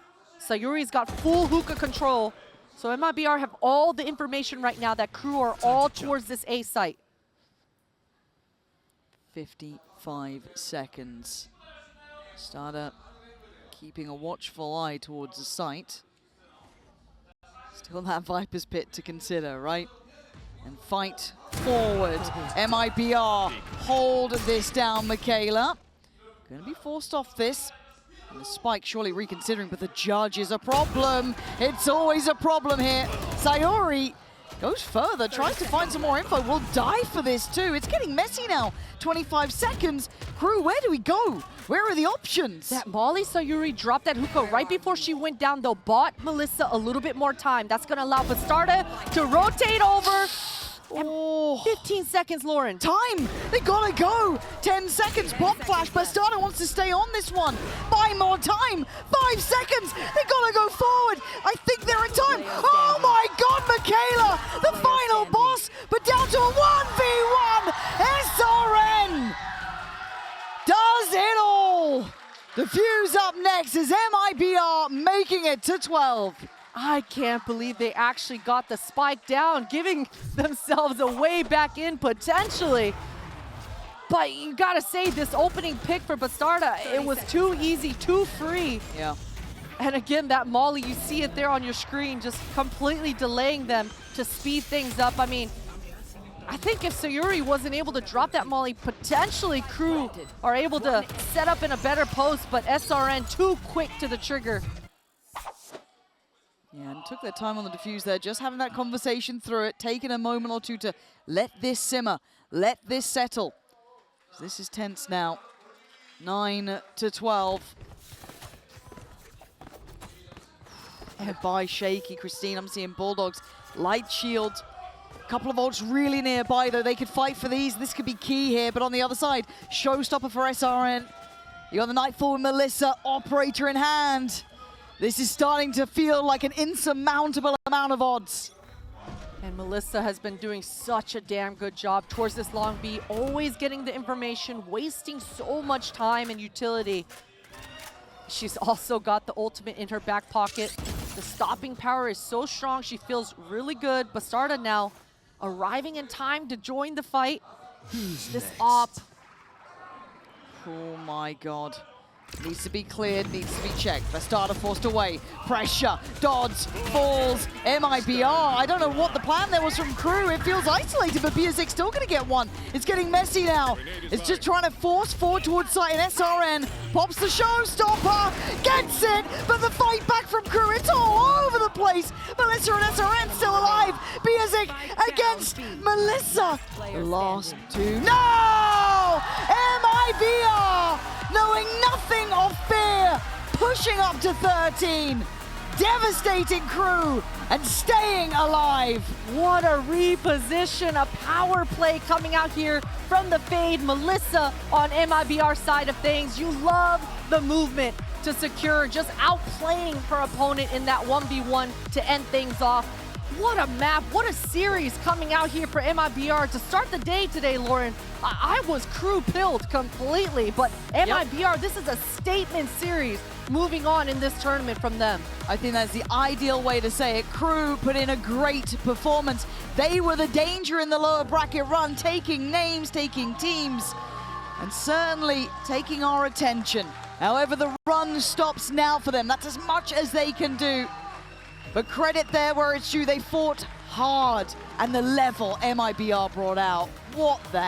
Sayuri's got full hookah control. So MIBR have all the information right now that KRÜ are all towards this A site. 55 seconds. Bastarda keeping a watchful eye towards the site. Still that Viper's Pit to consider, right? And fight forward. MIBR hold this down, Michaela. Gonna be forced off this. And the spike surely reconsidering, but the judge is a problem. It's always a problem here. Sayuri goes further, tries to find some more info. Will die for this too. It's getting messy now. 25 seconds. KRÜ, where do we go? Where are the options? That Molly Sayuri dropped that hookah right before she went down, though. Bought Melissa a little bit more time. That's going to allow Bastarda to rotate over. Oh. 15 seconds, Lauren. Time! They gotta go! 10 seconds, pop flash. Bastarda wants to stay on this one. Buy more time! 5 seconds! They gotta go forward! I think they're in time! Oh my god, Michaela! The final boss, but down to a 1v1! SRN does it all! The fuse up next is MIBR making it to 12. I can't believe they actually got the spike down, giving themselves a way back in potentially. But you gotta say, this opening pick for Bastarda, it was too easy, too free. Yeah. And again, that Molly, you see it there on your screen, just completely delaying them to speed things up. I mean, I think if Sayuri wasn't able to drop that Molly, potentially KRÜ are able to set up in a better post, but SRN too quick to the trigger. Yeah, and took their time on the defuse there, just having that conversation through it, taking a moment or two to let this simmer, let this settle. So this is tense now. 9-12. By shaky, Christine. I'm seeing Bulldogs. Light shield. A couple of ults really nearby, though. They could fight for these. This could be key here, but on the other side, showstopper for SRN. You got the Nightfall with Melissa, operator in hand. This is starting to feel like an insurmountable amount of odds. And Melissa has been doing such a damn good job towards this long B, always getting the information, wasting so much time and utility. She's also got the ultimate in her back pocket. The stopping power is so strong, she feels really good. Bastarda now arriving in time to join the fight. This op. Oh my god. Needs to be cleared, needs to be checked. The starter forced away. Pressure, dodds, falls. MIBR, I don't know what the plan there was from KRÜ. It feels isolated, but BSX still going to get one. It's getting messy now. It's just trying to force forward towards site, and SRN pops the showstopper, gets it, but the fight back from KRÜ, it's all over the place. Melissa and SRN still alive. BSX against Melissa. The last two, no! MIBR! Knowing nothing of fear, pushing up to 13, devastating KRÜ, and staying alive. What a reposition, a power play coming out here from the fade. Melissa on MIBR side of things. You love the movement to secure, just outplaying her opponent in that 1v1 to end things off. What a map, what a series coming out here for MIBR to start the day today, Lauren. I was KRÜ pilled completely, but MIBR, this is a statement series moving on in this tournament from them. I think that's the ideal way to say it. KRÜ put in a great performance. They were the danger in the lower bracket run, taking names, taking teams, and certainly taking our attention. However, the run stops now for them. That's as much as they can do. But credit there where it's due. They fought hard, and the level MIBR brought out. What the